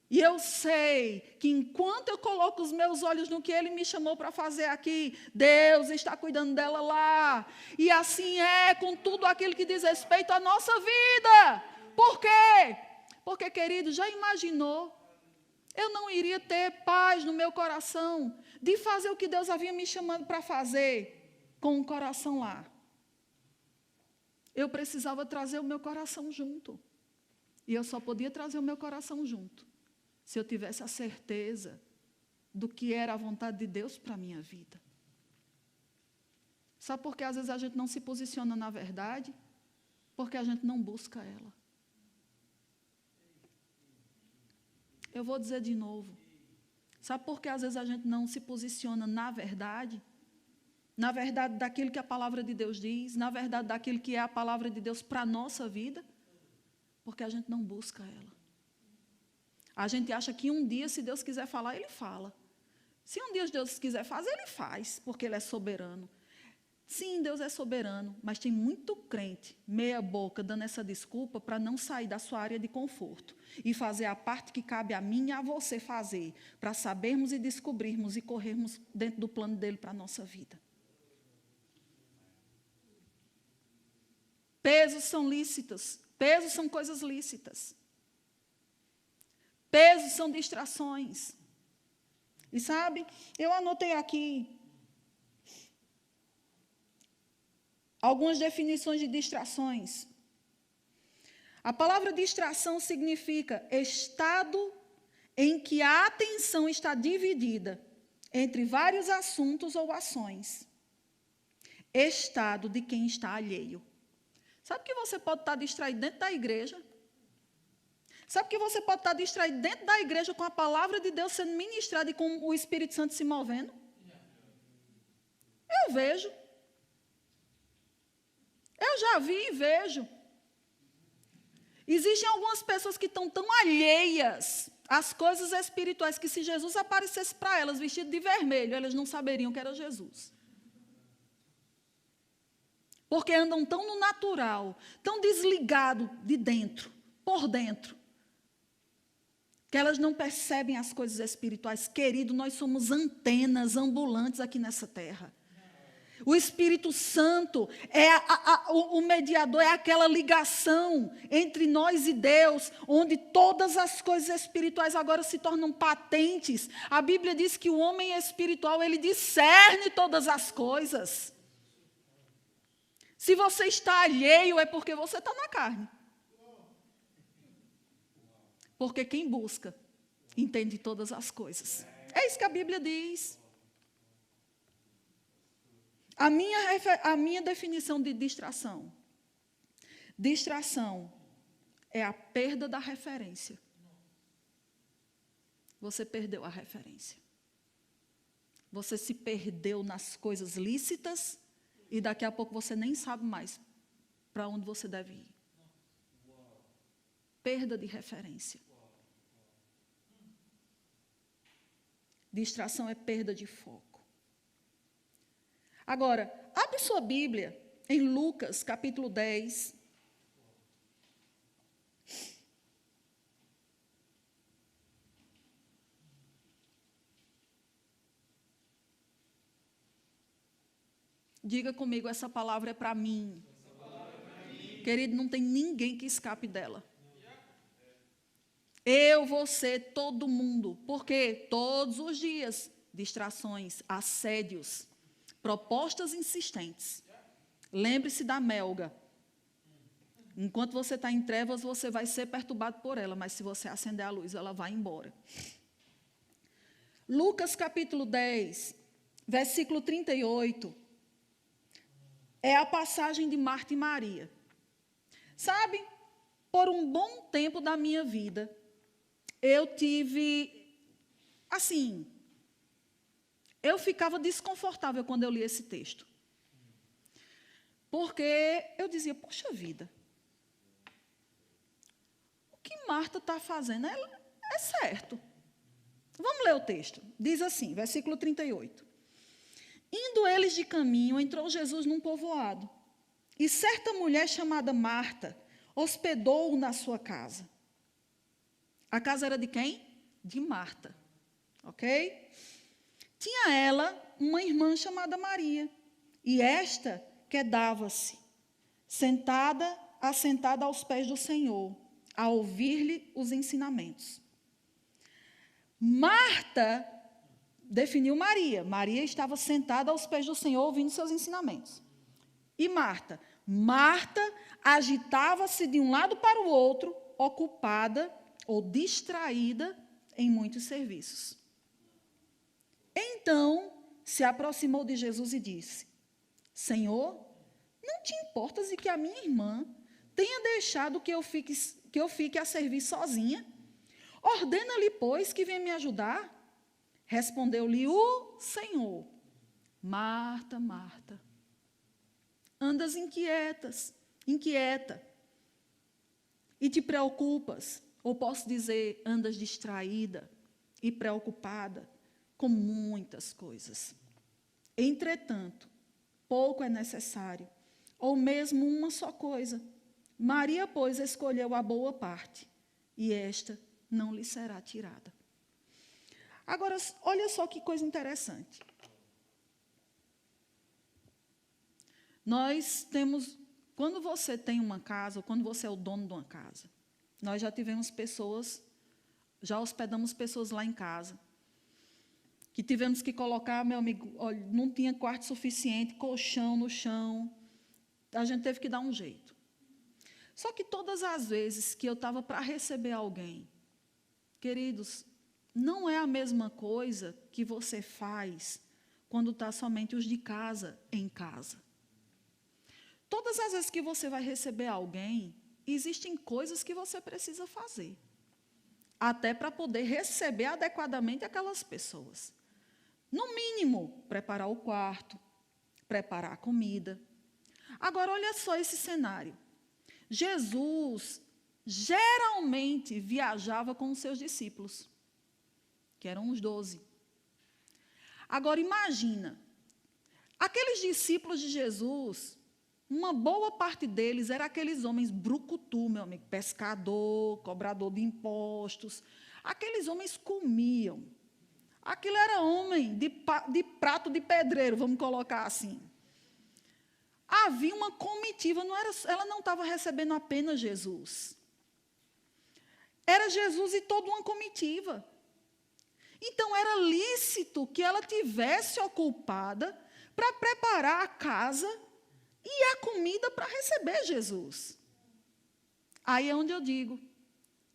E eu sei que enquanto eu coloco os meus olhos no que Ele me chamou para fazer aqui, Deus está cuidando dela lá. E assim é com tudo aquilo que diz respeito à nossa vida. Por quê? Porque, querido, já imaginou? Eu não iria ter paz no meu coração de fazer o que Deus havia me chamado para fazer com o coração lá. Eu precisava trazer o meu coração junto. E eu só podia trazer o meu coração junto se eu tivesse a certeza do que era a vontade de Deus para a minha vida. Sabe por que às vezes a gente não se posiciona na verdade? Porque a gente não busca ela. Eu vou dizer de novo. Sabe por que às vezes a gente não se posiciona na verdade? Na verdade daquilo que a palavra de Deus diz, na verdade daquilo que é a palavra de Deus para a nossa vida? Porque a gente não busca ela. A gente acha que um dia, se Deus quiser falar, Ele fala. Se um dia Deus quiser fazer, Ele faz, porque Ele é soberano. Sim, Deus é soberano, mas tem muito crente, meia boca, dando essa desculpa para não sair da sua área de conforto e fazer a parte que cabe a mim e a você fazer, para sabermos e descobrirmos e corrermos dentro do plano dele para a nossa vida. Pesos são lícitos, pesos são coisas lícitas. Pesos são distrações. E sabe, eu anotei aqui algumas definições de distrações. A palavra distração significa estado em que a atenção está dividida entre vários assuntos ou ações. Estado de quem está alheio. Sabe que você pode estar distraído dentro da igreja? Sabe que você pode estar distraído dentro da igreja com a palavra de Deus sendo ministrada e com o Espírito Santo se movendo? Eu vejo. Eu já vi e vejo. Existem algumas pessoas que estão tão alheias às coisas espirituais que se Jesus aparecesse para elas vestido de vermelho, elas não saberiam que era Jesus. Porque andam tão no natural, tão desligado de dentro, por dentro, que elas não percebem as coisas espirituais. Querido, nós somos antenas ambulantes aqui nessa terra. O Espírito Santo é o mediador, é aquela ligação entre nós e Deus, onde todas as coisas espirituais agora se tornam patentes. A Bíblia diz que o homem espiritual, ele discerne todas as coisas. Se você está alheio, é porque você está na carne. Porque quem busca, entende todas as coisas. É isso que a Bíblia diz. A minha definição de distração. Distração é a perda da referência. Você perdeu a referência. Você se perdeu nas coisas lícitas e daqui a pouco você nem sabe mais para onde você deve ir. Perda de referência. Distração é perda de foco. Agora, abre sua Bíblia em Lucas, capítulo 10. Diga comigo, essa palavra é para mim. Querido, não tem ninguém que escape dela. Eu, você, todo mundo. Porque todos os dias, distrações, assédios, propostas insistentes. Lembre-se da melga. Enquanto você está em trevas, você vai ser perturbado por ela, mas se você acender a luz, ela vai embora. Lucas capítulo 10, versículo 38, é a passagem de Marta e Maria. Sabe, por um bom tempo da minha vida, eu tive, assim, eu ficava desconfortável quando eu li esse texto. Porque eu dizia, poxa vida, o que Marta está fazendo é certo. Vamos ler o texto. Diz assim, versículo 38. Indo eles de caminho, entrou Jesus num povoado. E certa mulher chamada Marta hospedou-o na sua casa. A casa era de quem? De Marta. Ok? Tinha ela uma irmã chamada Maria. E esta quedava-se, assentada aos pés do Senhor, a ouvir-lhe os ensinamentos. Marta definiu Maria. Maria estava sentada aos pés do Senhor, ouvindo seus ensinamentos. E Marta? Marta agitava-se de um lado para o outro, ocupada ou distraída em muitos serviços. Então, se aproximou de Jesus e disse, Senhor, não te importas de que a minha irmã tenha deixado que eu fique a servir sozinha? Ordena-lhe, pois, que venha me ajudar. Respondeu-lhe o Senhor, Marta, Marta, andas inquieta, e te preocupas, ou posso dizer, andas distraída e preocupada com muitas coisas. Entretanto, pouco é necessário, ou mesmo uma só coisa. Maria, pois, escolheu a boa parte, e esta não lhe será tirada. Agora, olha só que coisa interessante. Nós temos, quando você tem uma casa, ou quando você é o dono de uma casa, nós já tivemos pessoas, já hospedamos pessoas lá em casa, que tivemos que colocar, meu amigo, olha, não tinha quarto suficiente, colchão no chão, a gente teve que dar um jeito. Só que todas as vezes que eu estava para receber alguém, queridos, não é a mesma coisa que você faz quando está somente os de casa em casa. Todas as vezes que você vai receber alguém, existem coisas que você precisa fazer, até para poder receber adequadamente aquelas pessoas. No mínimo, preparar o quarto, preparar a comida. Agora, olha só esse cenário. Jesus geralmente viajava com os seus discípulos, que eram os 12. Agora, imagina, aqueles discípulos de Jesus, uma boa parte deles era aqueles homens brucutu, meu amigo, pescador, cobrador de impostos. Aqueles homens comiam. Aquilo era homem de prato de pedreiro, vamos colocar assim. Havia uma comitiva, ela não estava recebendo apenas Jesus. Era Jesus e toda uma comitiva. Então, era lícito que ela tivesse ocupada para preparar a casa e a comida para receber Jesus. Aí é onde eu digo,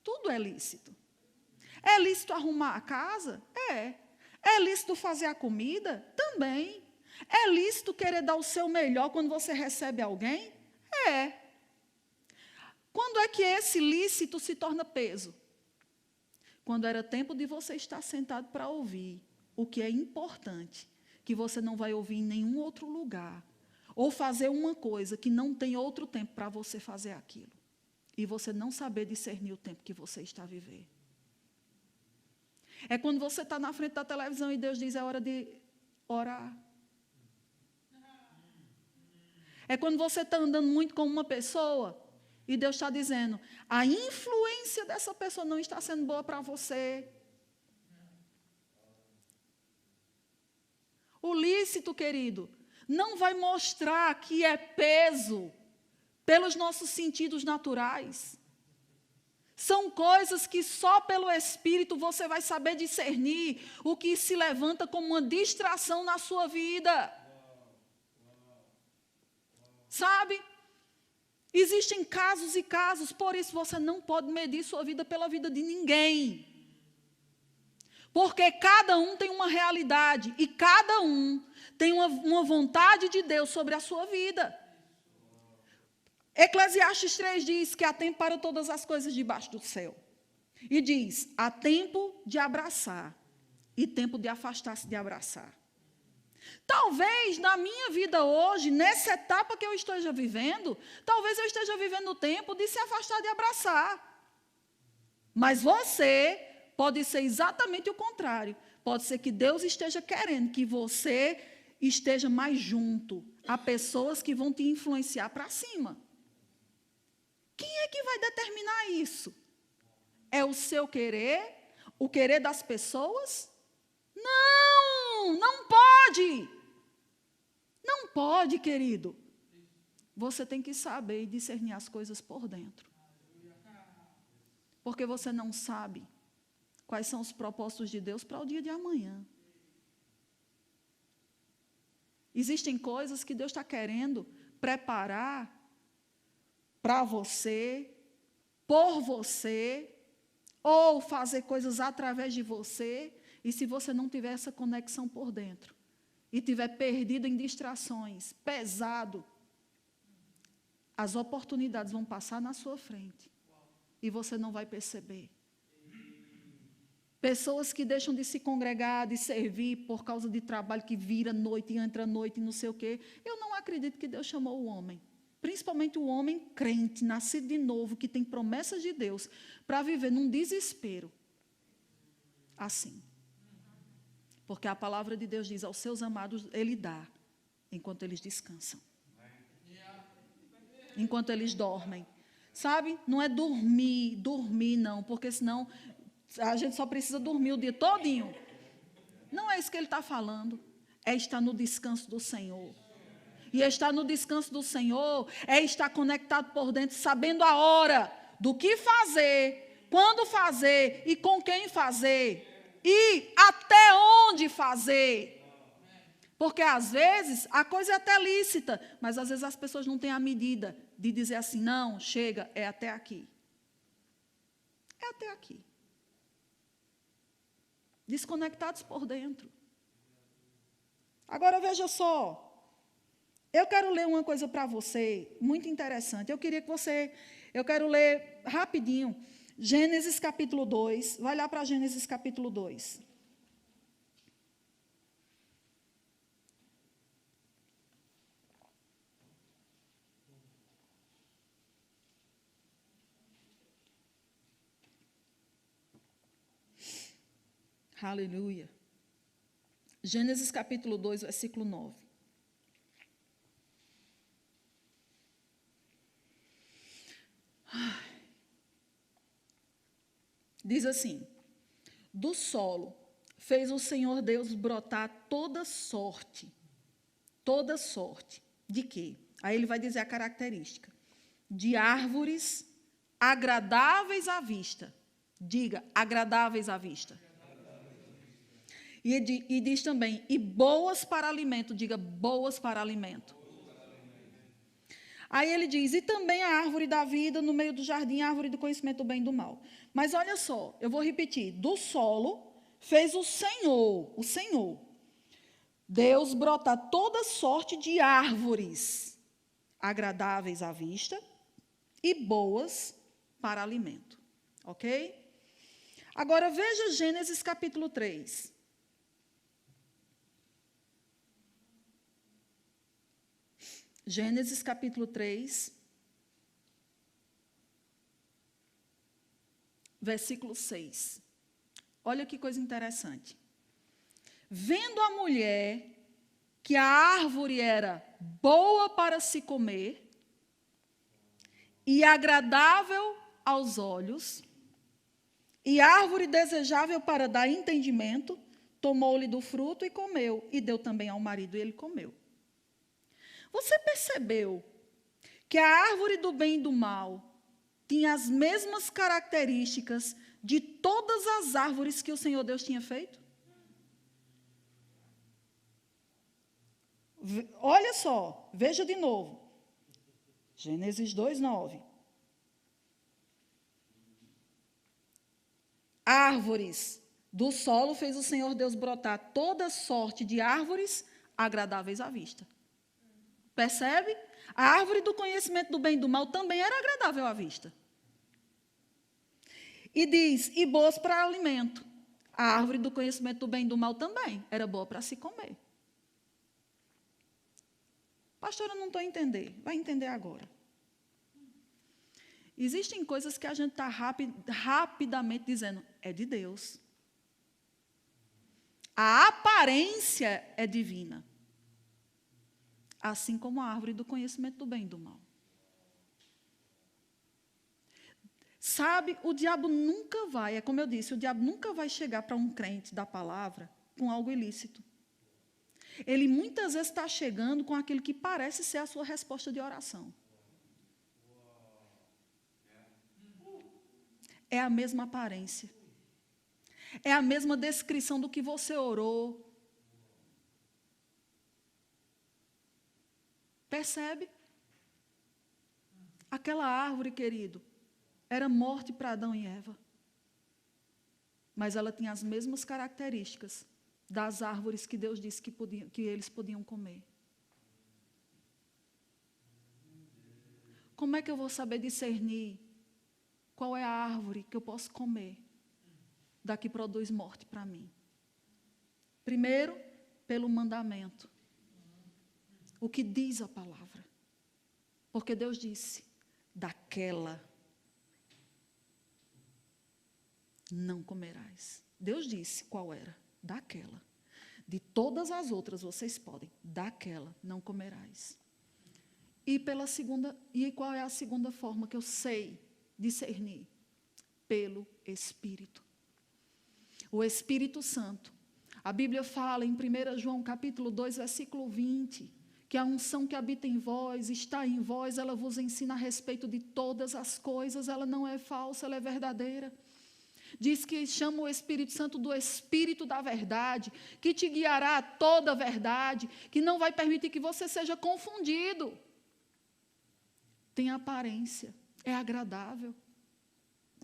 tudo é lícito. É lícito arrumar a casa? É. É lícito fazer a comida? Também. É lícito querer dar o seu melhor quando você recebe alguém? É. Quando é que esse lícito se torna peso? Quando era tempo de você estar sentado para ouvir o que é importante, que você não vai ouvir em nenhum outro lugar, ou fazer uma coisa que não tem outro tempo para você fazer aquilo, e você não saber discernir o tempo que você está vivendo. É quando você está na frente da televisão e Deus diz, é hora de orar. É quando você está andando muito com uma pessoa e Deus está dizendo, a influência dessa pessoa não está sendo boa para você. O lícito, querido, não vai mostrar que é peso pelos nossos sentidos naturais. São coisas que só pelo Espírito você vai saber discernir o que se levanta como uma distração na sua vida. Sabe? Existem casos e casos, por isso você não pode medir sua vida pela vida de ninguém. Porque cada um tem uma realidade e cada um tem uma vontade de Deus sobre a sua vida. Eclesiastes 3 diz que há tempo para todas as coisas debaixo do céu. E diz, há tempo de abraçar e tempo de afastar-se de abraçar. Talvez na minha vida hoje, nessa etapa que eu esteja vivendo, talvez eu esteja vivendo o tempo de se afastar de abraçar. Mas você pode ser exatamente o contrário. Pode ser que Deus esteja querendo que você esteja mais junto a pessoas que vão te influenciar para cima. Quem é que vai determinar isso? É o seu querer? O querer das pessoas? Não, não pode. Não pode, querido. Você tem que saber e discernir as coisas por dentro. Porque você não sabe quais são os propósitos de Deus para o dia de amanhã. Existem coisas que Deus está querendo preparar para você, por você, ou fazer coisas através de você, e se você não tiver essa conexão por dentro, e tiver perdido em distrações, pesado, as oportunidades vão passar na sua frente, e você não vai perceber. Pessoas que deixam de se congregar, de servir, por causa de trabalho que vira noite e entra noite e não sei o quê. Eu não acredito que Deus chamou o homem. Principalmente o homem crente, nascido de novo, que tem promessas de Deus, para viver num desespero. Assim. Porque a palavra de Deus diz, aos seus amados Ele dá, enquanto eles descansam. Enquanto eles dormem. Sabe? Não é dormir não, porque senão a gente só precisa dormir o dia todinho. Não é isso que ele está falando. É estar no descanso do Senhor. E estar no descanso do Senhor é estar conectado por dentro, sabendo a hora do que fazer, quando fazer e com quem fazer. E até onde fazer. Porque às vezes a coisa é até lícita, mas às vezes as pessoas não têm a medida de dizer assim, não, chega, é até aqui. É até aqui. Desconectados por dentro. Agora veja só. Eu quero ler uma coisa para você, muito interessante. Eu quero ler rapidinho, Gênesis capítulo 2. Vai lá para Gênesis capítulo 2. Aleluia. Gênesis capítulo 2, versículo 9. Diz assim, do solo fez o Senhor Deus brotar toda sorte, de quê? Aí ele vai dizer a característica, de árvores agradáveis à vista, diga, agradáveis à vista. E diz também, e boas para alimento, diga, boas para alimento. Aí ele diz, e também a árvore da vida no meio do jardim, a árvore do conhecimento do bem e do mal. Mas olha só, eu vou repetir, do solo fez o Senhor, Deus brotar toda sorte de árvores agradáveis à vista e boas para alimento. Ok? Agora veja Gênesis capítulo 3. Gênesis capítulo 3, versículo 6. Olha que coisa interessante. Vendo a mulher que a árvore era boa para se comer e agradável aos olhos, e árvore desejável para dar entendimento, tomou-lhe do fruto e comeu, e deu também ao marido, e ele comeu. Você percebeu que a árvore do bem e do mal tinha as mesmas características de todas as árvores que o Senhor Deus tinha feito? Olha só, veja de novo. Gênesis 2:9. Árvores do solo fez o Senhor Deus brotar toda sorte de árvores agradáveis à vista. Percebe? A árvore do conhecimento do bem e do mal também era agradável à vista. E diz, e boas para alimento. A árvore do conhecimento do bem e do mal também era boa para se comer. Pastora, eu não estou a entender. Vai entender agora. Existem coisas que a gente está rapidamente dizendo, é de Deus. A aparência é divina. Assim como a árvore do conhecimento do bem e do mal. Sabe, o diabo nunca vai, é como eu disse, o diabo nunca vai chegar para um crente da palavra com algo ilícito. Ele muitas vezes está chegando com aquilo que parece ser a sua resposta de oração. É a mesma aparência. É a mesma descrição do que você orou. Percebe? Aquela árvore, querido, era morte para Adão e Eva. Mas ela tinha as mesmas características das árvores que Deus disse que eles podiam comer. Como é que eu vou saber discernir qual é a árvore que eu posso comer da que produz morte para mim? Primeiro, pelo mandamento. O que diz a palavra. Porque Deus disse, daquela não comerás. Deus disse qual era. Daquela. De todas as outras vocês podem. Daquela não comerás. E qual é a segunda forma que eu sei discernir? Pelo Espírito. O Espírito Santo. A Bíblia fala em 1 João capítulo 2, versículo 20, que a unção que habita em vós, está em vós, ela vos ensina a respeito de todas as coisas, ela não é falsa, ela é verdadeira. Diz que chama o Espírito Santo do Espírito da verdade, que te guiará a toda a verdade, que não vai permitir que você seja confundido. Tem aparência, é agradável.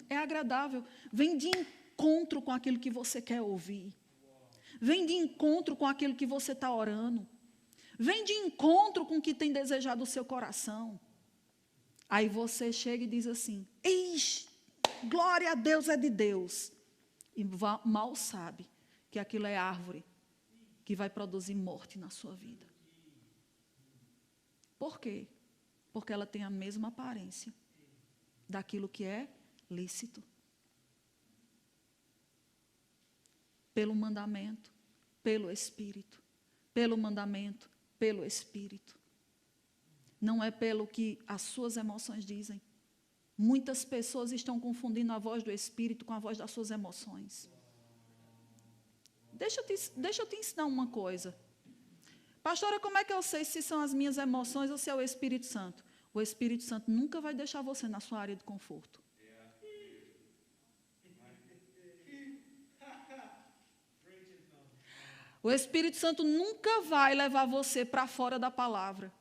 É agradável, vem de encontro com aquilo que você quer ouvir. Vem de encontro com aquilo que você está orando. Vem de encontro com o que tem desejado o seu coração. Aí você chega e diz assim, ixi, glória a Deus é de Deus. E mal sabe que aquilo é árvore que vai produzir morte na sua vida. Por quê? Porque ela tem a mesma aparência daquilo que é lícito. Pelo mandamento, pelo Espírito. Pelo mandamento, pelo Espírito. Não é pelo que as suas emoções dizem. Muitas pessoas estão confundindo a voz do Espírito com a voz das suas emoções. Deixa eu te ensinar uma coisa. Pastora, como é que eu sei se são as minhas emoções ou se é o Espírito Santo? O Espírito Santo nunca vai deixar você na sua área de conforto. O Espírito Santo nunca vai levar você para fora da palavra.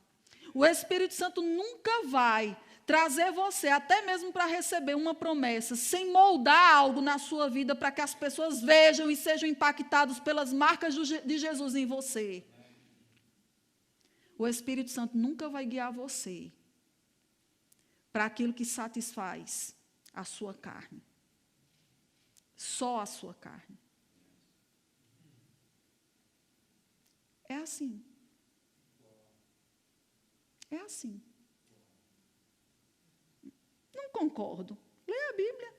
O Espírito Santo nunca vai trazer você, até mesmo para receber uma promessa, sem moldar algo na sua vida para que as pessoas vejam e sejam impactados pelas marcas de Jesus em você. O Espírito Santo nunca vai guiar você para aquilo que satisfaz a sua carne. Só a sua carne. É assim. É assim. Não concordo. Leia a Bíblia.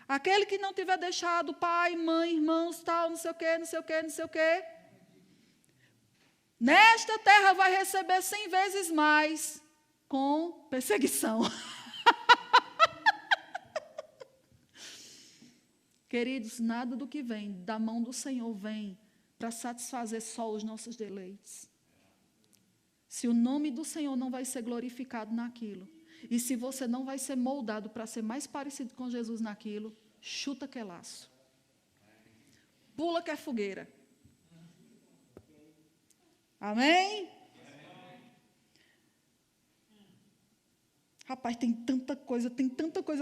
Aquele que não tiver deixado pai, mãe, irmãos, tal, não sei o quê, não sei o quê, não sei o quê. Nesta terra vai receber 100 vezes mais com perseguição. Queridos, nada do que vem da mão do Senhor vem para satisfazer só os nossos deleites. Se o nome do Senhor não vai ser glorificado naquilo, E se você não vai ser moldado para ser mais parecido com Jesus naquilo, chuta que é laço. Pula que é fogueira. Amém? Rapaz, tem tanta coisa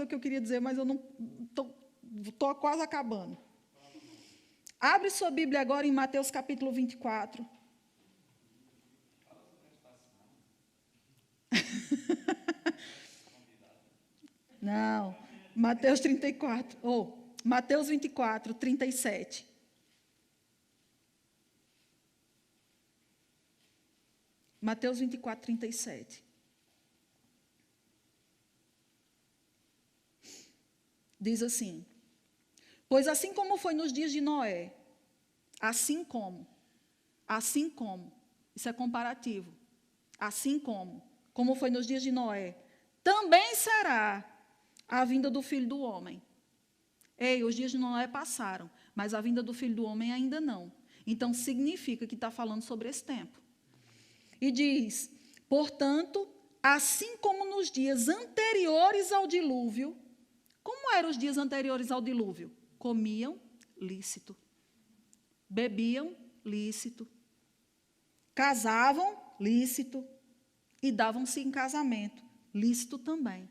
que eu queria dizer, mas eu não estou quase acabando. Abre sua Bíblia agora em Mateus capítulo 24. Não, Mateus 34, Mateus 24, 37. Mateus 24, 37. Diz assim: pois assim como foi nos dias de Noé, assim como, isso é comparativo, assim como foi nos dias de Noé, também será a vinda do Filho do Homem. Ei, os dias de Noé passaram, mas a vinda do Filho do Homem ainda não. Então, significa que está falando sobre esse tempo. E diz, portanto, assim como nos dias anteriores ao dilúvio, como eram os dias anteriores ao dilúvio? Comiam lícito, bebiam lícito, casavam lícito e davam-se em casamento, lícito também.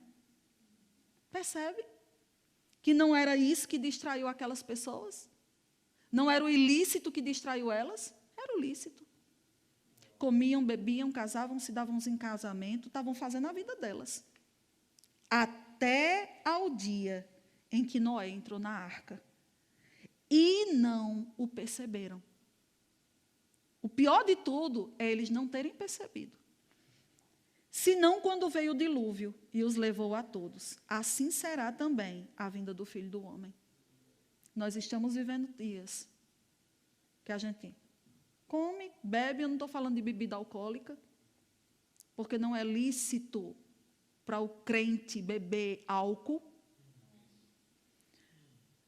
Percebe? Que não era isso que distraiu aquelas pessoas? Não era o ilícito que distraiu elas? Era o lícito. Comiam, bebiam, casavam-se, davam-se em casamento, estavam fazendo a vida delas. Até ao dia em que Noé entrou na arca. E não o perceberam. O pior de tudo é eles não terem percebido. Senão quando veio o dilúvio e os levou a todos. Assim será também a vinda do Filho do Homem. Nós estamos vivendo dias que a gente come, bebe, eu não estou falando de bebida alcoólica, porque não é lícito para o crente beber álcool.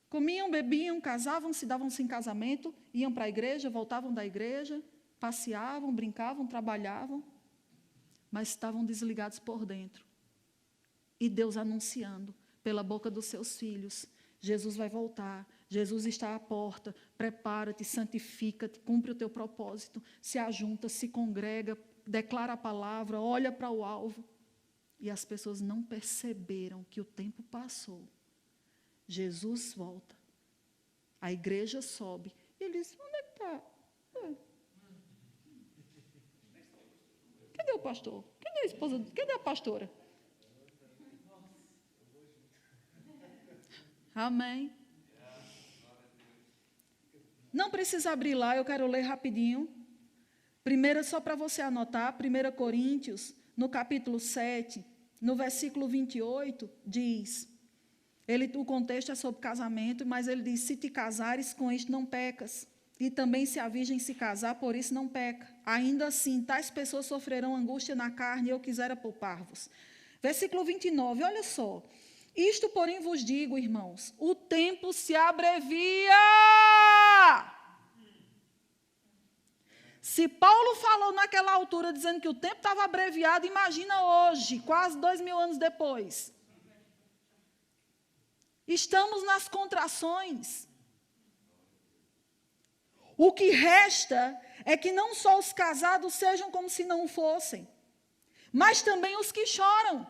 Comiam, bebiam, casavam-se, davam-se em casamento, iam para a igreja, voltavam da igreja, passeavam, brincavam, trabalhavam, mas estavam desligados por dentro. E Deus anunciando pela boca dos seus filhos, Jesus vai voltar, Jesus está à porta, prepara-te, santifica-te, cumpre o teu propósito, se ajunta, se congrega, declara a palavra, olha para o alvo. E as pessoas não perceberam que o tempo passou. Jesus volta, a igreja sobe, e ele diz, onde é que está? Cadê o pastor? Cadê a esposa? Cadê a pastora? Amém. Não precisa abrir lá, eu quero ler rapidinho. Primeiro, só para você anotar, 1 Coríntios, no capítulo 7, no versículo 28, diz, o contexto é sobre casamento, mas ele diz, se te casares, com isto não pecas. E também se a virgem se casar, por isso não peca. Ainda assim, tais pessoas sofrerão angústia na carne, e eu quisera poupar-vos. Versículo 29, olha só. Isto, porém, vos digo, irmãos, o tempo se abrevia. Se Paulo falou naquela altura, dizendo que o tempo estava abreviado, imagina hoje, quase 2000 anos depois. Estamos nas contrações. O que resta é que não só os casados sejam como se não fossem, mas também os que choram,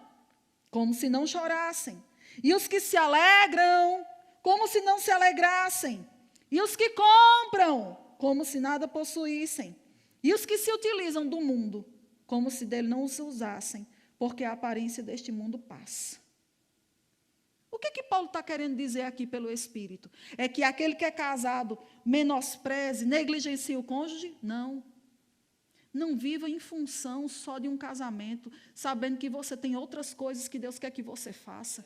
como se não chorassem. E os que se alegram, como se não se alegrassem. E os que compram, como se nada possuíssem. E os que se utilizam do mundo, como se dele não os usassem, porque a aparência deste mundo passa. O que Paulo está querendo dizer aqui pelo Espírito? É que aquele que é casado menospreze, negligencie o cônjuge? Não. Não viva em função só de um casamento, sabendo que você tem outras coisas que Deus quer que você faça.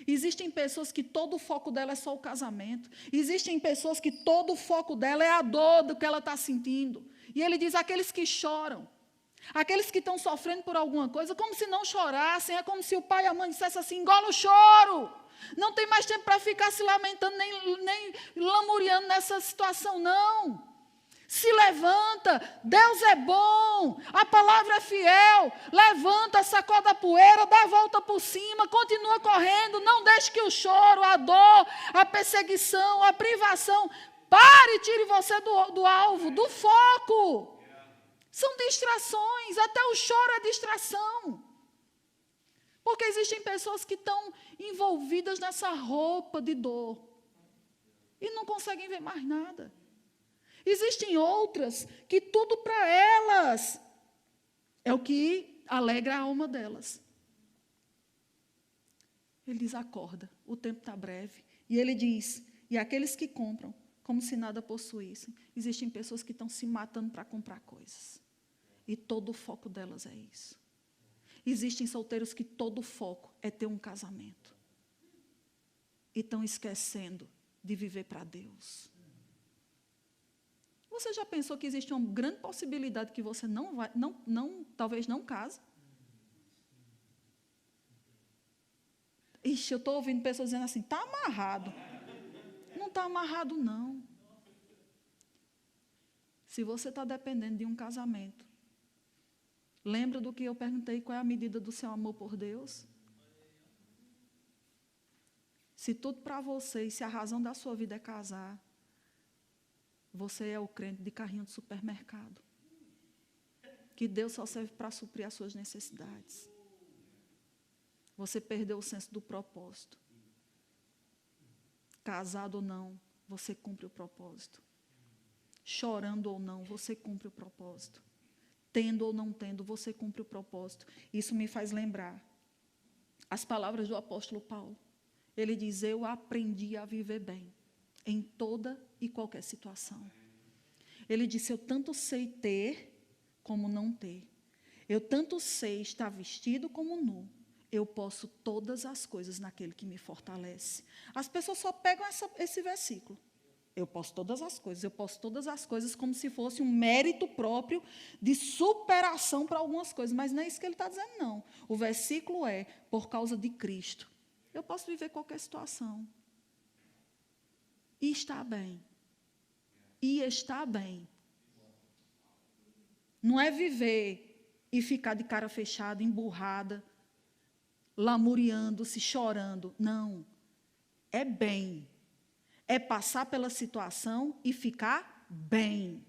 Existem pessoas que todo o foco dela é só o casamento. Existem pessoas que todo o foco dela é a dor do que ela está sentindo. E ele diz, aqueles que choram, aqueles que estão sofrendo por alguma coisa, como se não chorassem, é como se o pai e a mãe dissessem assim, engole o choro. Não tem mais tempo para ficar se lamentando, nem lamuriando nessa situação, não. Se levanta, Deus é bom, a palavra é fiel. Levanta, sacode a poeira, dá a volta por cima, continua correndo. Não deixe que o choro, a dor, a perseguição, a privação pare e tire você do alvo, do foco. São distrações, até o choro é distração. Porque existem pessoas que estão envolvidas nessa roupa de dor e não conseguem ver mais nada. Existem outras que tudo para elas é o que alegra a alma delas. Ele diz, acorda, o tempo está breve. E ele diz, e aqueles que compram, como se nada possuíssem. Existem pessoas que estão se matando para comprar coisas. E todo o foco delas é isso. Existem solteiros que todo o foco é ter um casamento. E estão esquecendo de viver para Deus. Você já pensou que existe uma grande possibilidade que você talvez não case? Ixi, eu estou ouvindo pessoas dizendo assim, está amarrado. Não está amarrado, não. Se você está dependendo de um casamento, lembra do que eu perguntei, qual é a medida do seu amor por Deus? Se tudo para você, e se a razão da sua vida é casar, você é o crente de carrinho de supermercado. Que Deus só serve para suprir as suas necessidades. Você perdeu o senso do propósito. Casado ou não, você cumpre o propósito. Chorando ou não, você cumpre o propósito. Tendo ou não tendo, você cumpre o propósito. Isso me faz lembrar as palavras do apóstolo Paulo. Ele diz, eu aprendi a viver bem, em toda e qualquer situação. Ele disse, eu tanto sei ter, como não ter. Eu tanto sei estar vestido como nu. Eu posso todas as coisas naquele que me fortalece. As pessoas só pegam esse versículo. Eu posso todas as coisas como se fosse um mérito próprio de superação para algumas coisas. Mas não é isso que ele está dizendo, não. O versículo é, por causa de Cristo, eu posso viver qualquer situação. E está bem. E está bem. Não é viver e ficar de cara fechada, emburrada, lamuriando-se, chorando. Não. É bem. É passar pela situação e ficar bem.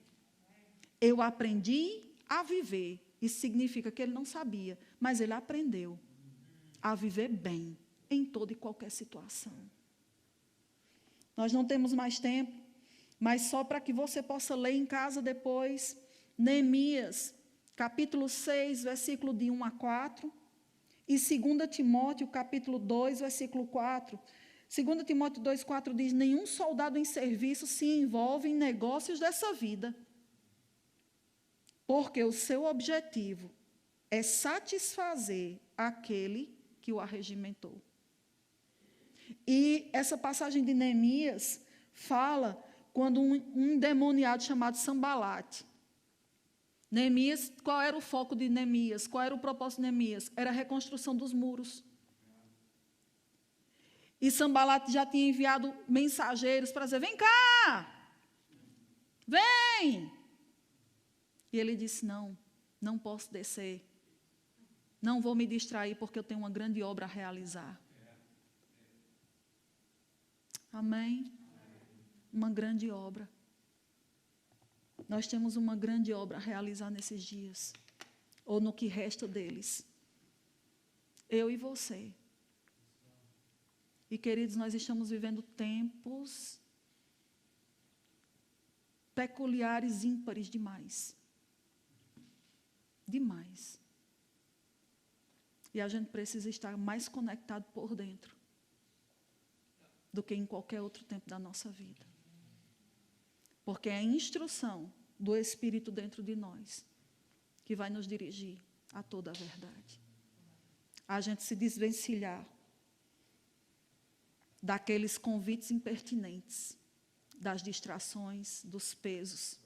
Eu aprendi a viver. Isso significa que ele não sabia, mas ele aprendeu a viver bem em toda e qualquer situação. Nós não temos mais tempo, mas só para que você possa ler em casa depois, Neemias, capítulo 6, versículo de 1 a 4, e 2 Timóteo, capítulo 2, versículo 4. 2 Timóteo 2, 4 diz, nenhum soldado em serviço se envolve em negócios dessa vida, porque o seu objetivo é satisfazer aquele que o arregimentou. E essa passagem de Neemias fala quando um endemoniado chamado Sambalate. Neemias, qual era o foco de Neemias? Qual era o propósito de Neemias? Era a reconstrução dos muros. E Sambalate já tinha enviado mensageiros para dizer, vem cá, vem. E ele disse, não posso descer. Não vou me distrair porque eu tenho uma grande obra a realizar. Amém? Uma grande obra. Nós temos uma grande obra a realizar nesses dias, ou no que resta deles. Eu e você. E, queridos, nós estamos vivendo tempos peculiares, ímpares demais. Demais. E a gente precisa estar mais conectado por dentro do que em qualquer outro tempo da nossa vida. Porque é a instrução do Espírito dentro de nós que vai nos dirigir a toda a verdade. A gente se desvencilhar daqueles convites impertinentes, das distrações, dos pesos,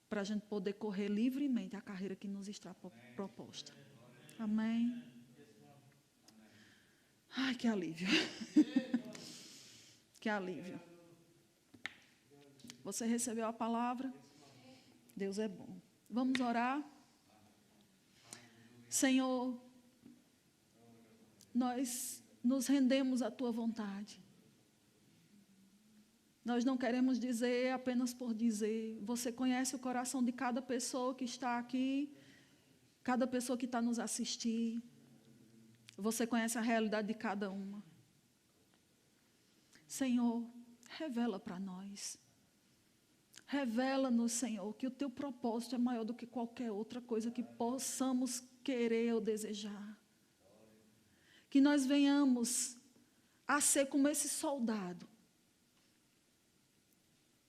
para a gente poder correr livremente a carreira que nos está proposta. Amém? Ai, que alívio. Que alívio. Você recebeu a palavra? Deus é bom. Vamos orar? Senhor, nós nos rendemos à tua vontade. Nós não queremos dizer apenas por dizer. Você conhece o coração de cada pessoa que está aqui, cada pessoa que está nos assistindo. Você conhece a realidade de cada uma. Senhor, revela para nós. Revela-nos, Senhor, que o teu propósito é maior do que qualquer outra coisa que possamos querer ou desejar. Que nós venhamos a ser como esse soldado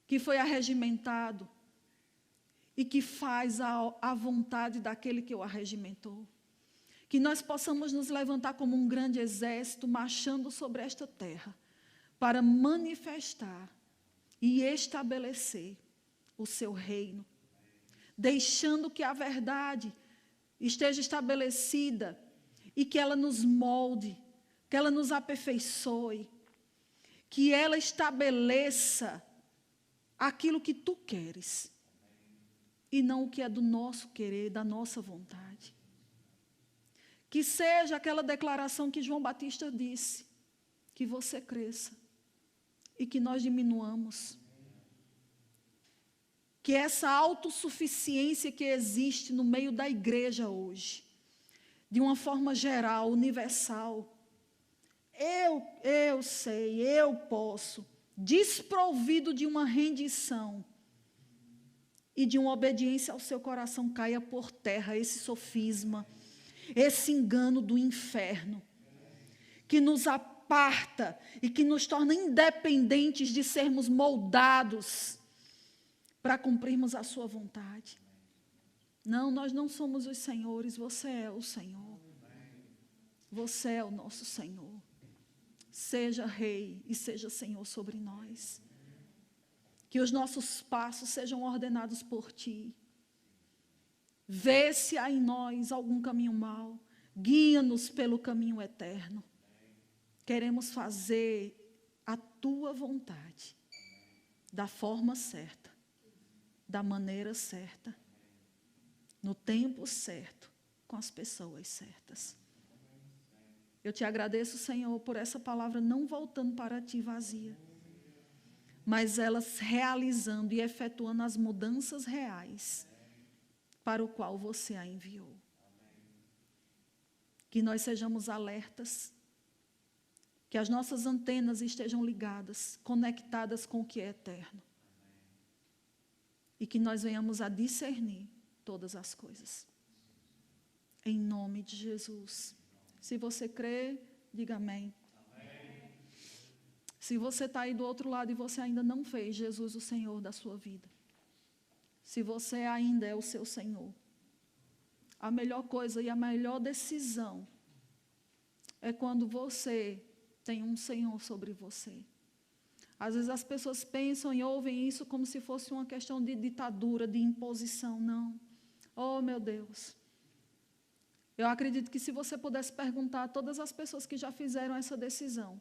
que foi arregimentado e que faz a vontade daquele que o arregimentou. Que nós possamos nos levantar como um grande exército marchando sobre esta terra para manifestar e estabelecer o seu reino, deixando que a verdade esteja estabelecida e que ela nos molde, que ela nos aperfeiçoe, que ela estabeleça aquilo que tu queres e não o que é do nosso querer, da nossa vontade. Que seja aquela declaração que João Batista disse, que você cresça e que nós diminuamos. Que essa autossuficiência que existe no meio da igreja hoje, de uma forma geral, universal, eu sei, eu posso, desprovido de uma rendição e de uma obediência ao seu coração, caia por terra esse sofisma, esse engano do inferno, que nos aparta e que nos torna independentes de sermos moldados para cumprirmos a sua vontade. Não, nós não somos os senhores, você é o Senhor. Você é o nosso Senhor. Seja Rei e seja Senhor sobre nós. Que os nossos passos sejam ordenados por Ti. Vê se há em nós algum caminho mau. Guia-nos pelo caminho eterno. Queremos fazer a Tua vontade, da forma certa, da maneira certa, no tempo certo, com as pessoas certas. Eu te agradeço, Senhor, por essa palavra não voltando para Ti vazia, mas elas realizando e efetuando as mudanças reais para o qual você a enviou. Que nós sejamos alertas, que as nossas antenas estejam ligadas, conectadas com o que é eterno. E que nós venhamos a discernir todas as coisas. Em nome de Jesus. Se você crê, diga amém. Amém. Se você está aí do outro lado e você ainda não fez Jesus o Senhor da sua vida, se você ainda é o seu Senhor, a melhor coisa e a melhor decisão é quando você tem um Senhor sobre você. Às vezes as pessoas pensam e ouvem isso como se fosse uma questão de ditadura, de imposição. Não. Oh, meu Deus. Eu acredito que se você pudesse perguntar a todas as pessoas que já fizeram essa decisão,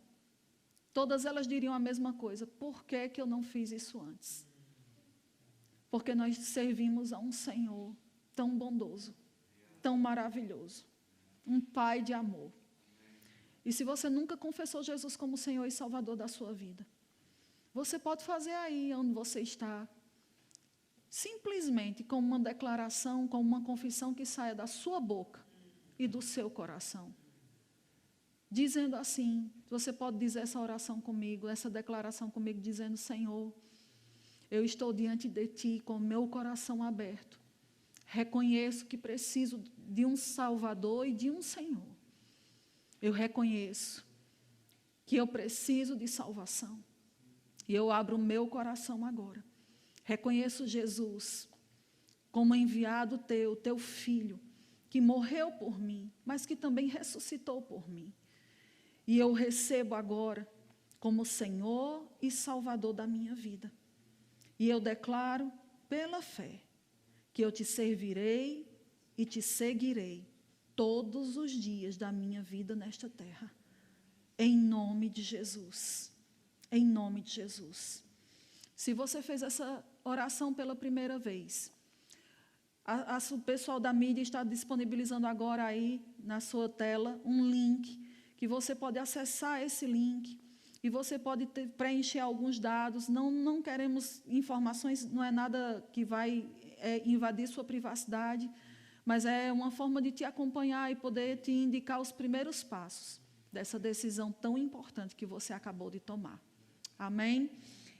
todas elas diriam a mesma coisa. Por que que eu não fiz isso antes? Porque nós servimos a um Senhor tão bondoso, tão maravilhoso, um Pai de amor. E se você nunca confessou Jesus como Senhor e Salvador da sua vida, você pode fazer aí onde você está, simplesmente com uma declaração, com uma confissão que saia da sua boca e do seu coração. Dizendo assim, você pode dizer essa oração comigo, essa declaração comigo, dizendo: Senhor, eu estou diante de Ti com o meu coração aberto. Reconheço que preciso de um Salvador e de um Senhor. Eu reconheço que eu preciso de salvação. E eu abro o meu coração agora. Reconheço Jesus como enviado teu filho, que morreu por mim, mas que também ressuscitou por mim. E eu recebo agora como Senhor e Salvador da minha vida. E eu declaro pela fé que eu te servirei e te seguirei todos os dias da minha vida nesta terra. Em nome de Jesus. Em nome de Jesus. Se você fez essa oração pela primeira vez, o pessoal da mídia está disponibilizando agora aí na sua tela um link, que você pode acessar esse link e você pode preencher alguns dados. Não queremos informações, não é nada que vai invadir sua privacidade, mas é uma forma de te acompanhar e poder te indicar os primeiros passos dessa decisão tão importante que você acabou de tomar. Amém?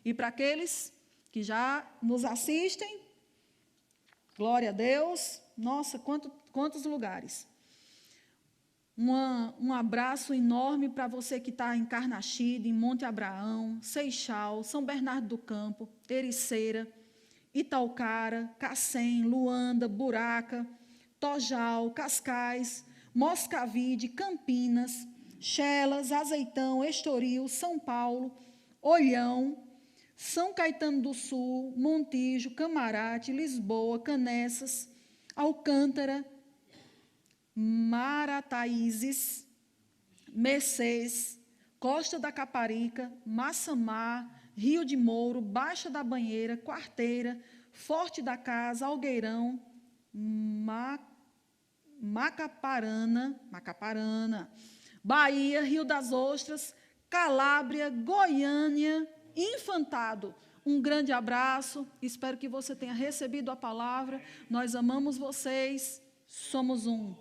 E para aqueles que já nos assistem, glória a Deus. Nossa, quantos lugares. Um abraço enorme para você que está em Carnaxide, em Monte Abraão, Seixal, São Bernardo do Campo, Ericeira, Itaucara, Cacém, Luanda, Buraca, Tojal, Cascais, Moscavide, Campinas, Chelas, Azeitão, Estoril, São Paulo, Olhão, São Caetano do Sul, Montijo, Camarate, Lisboa, Canessas, Alcântara, Marataízes, Mercês, Costa da Caparica, Massamá, Rio de Mouro, Baixa da Banheira, Quarteira, Forte da Casa, Algueirão, Macaparana, Bahia, Rio das Ostras, Calábria, Goiânia, Infantado. Um grande abraço, espero que você tenha recebido a palavra. Nós amamos vocês, somos um.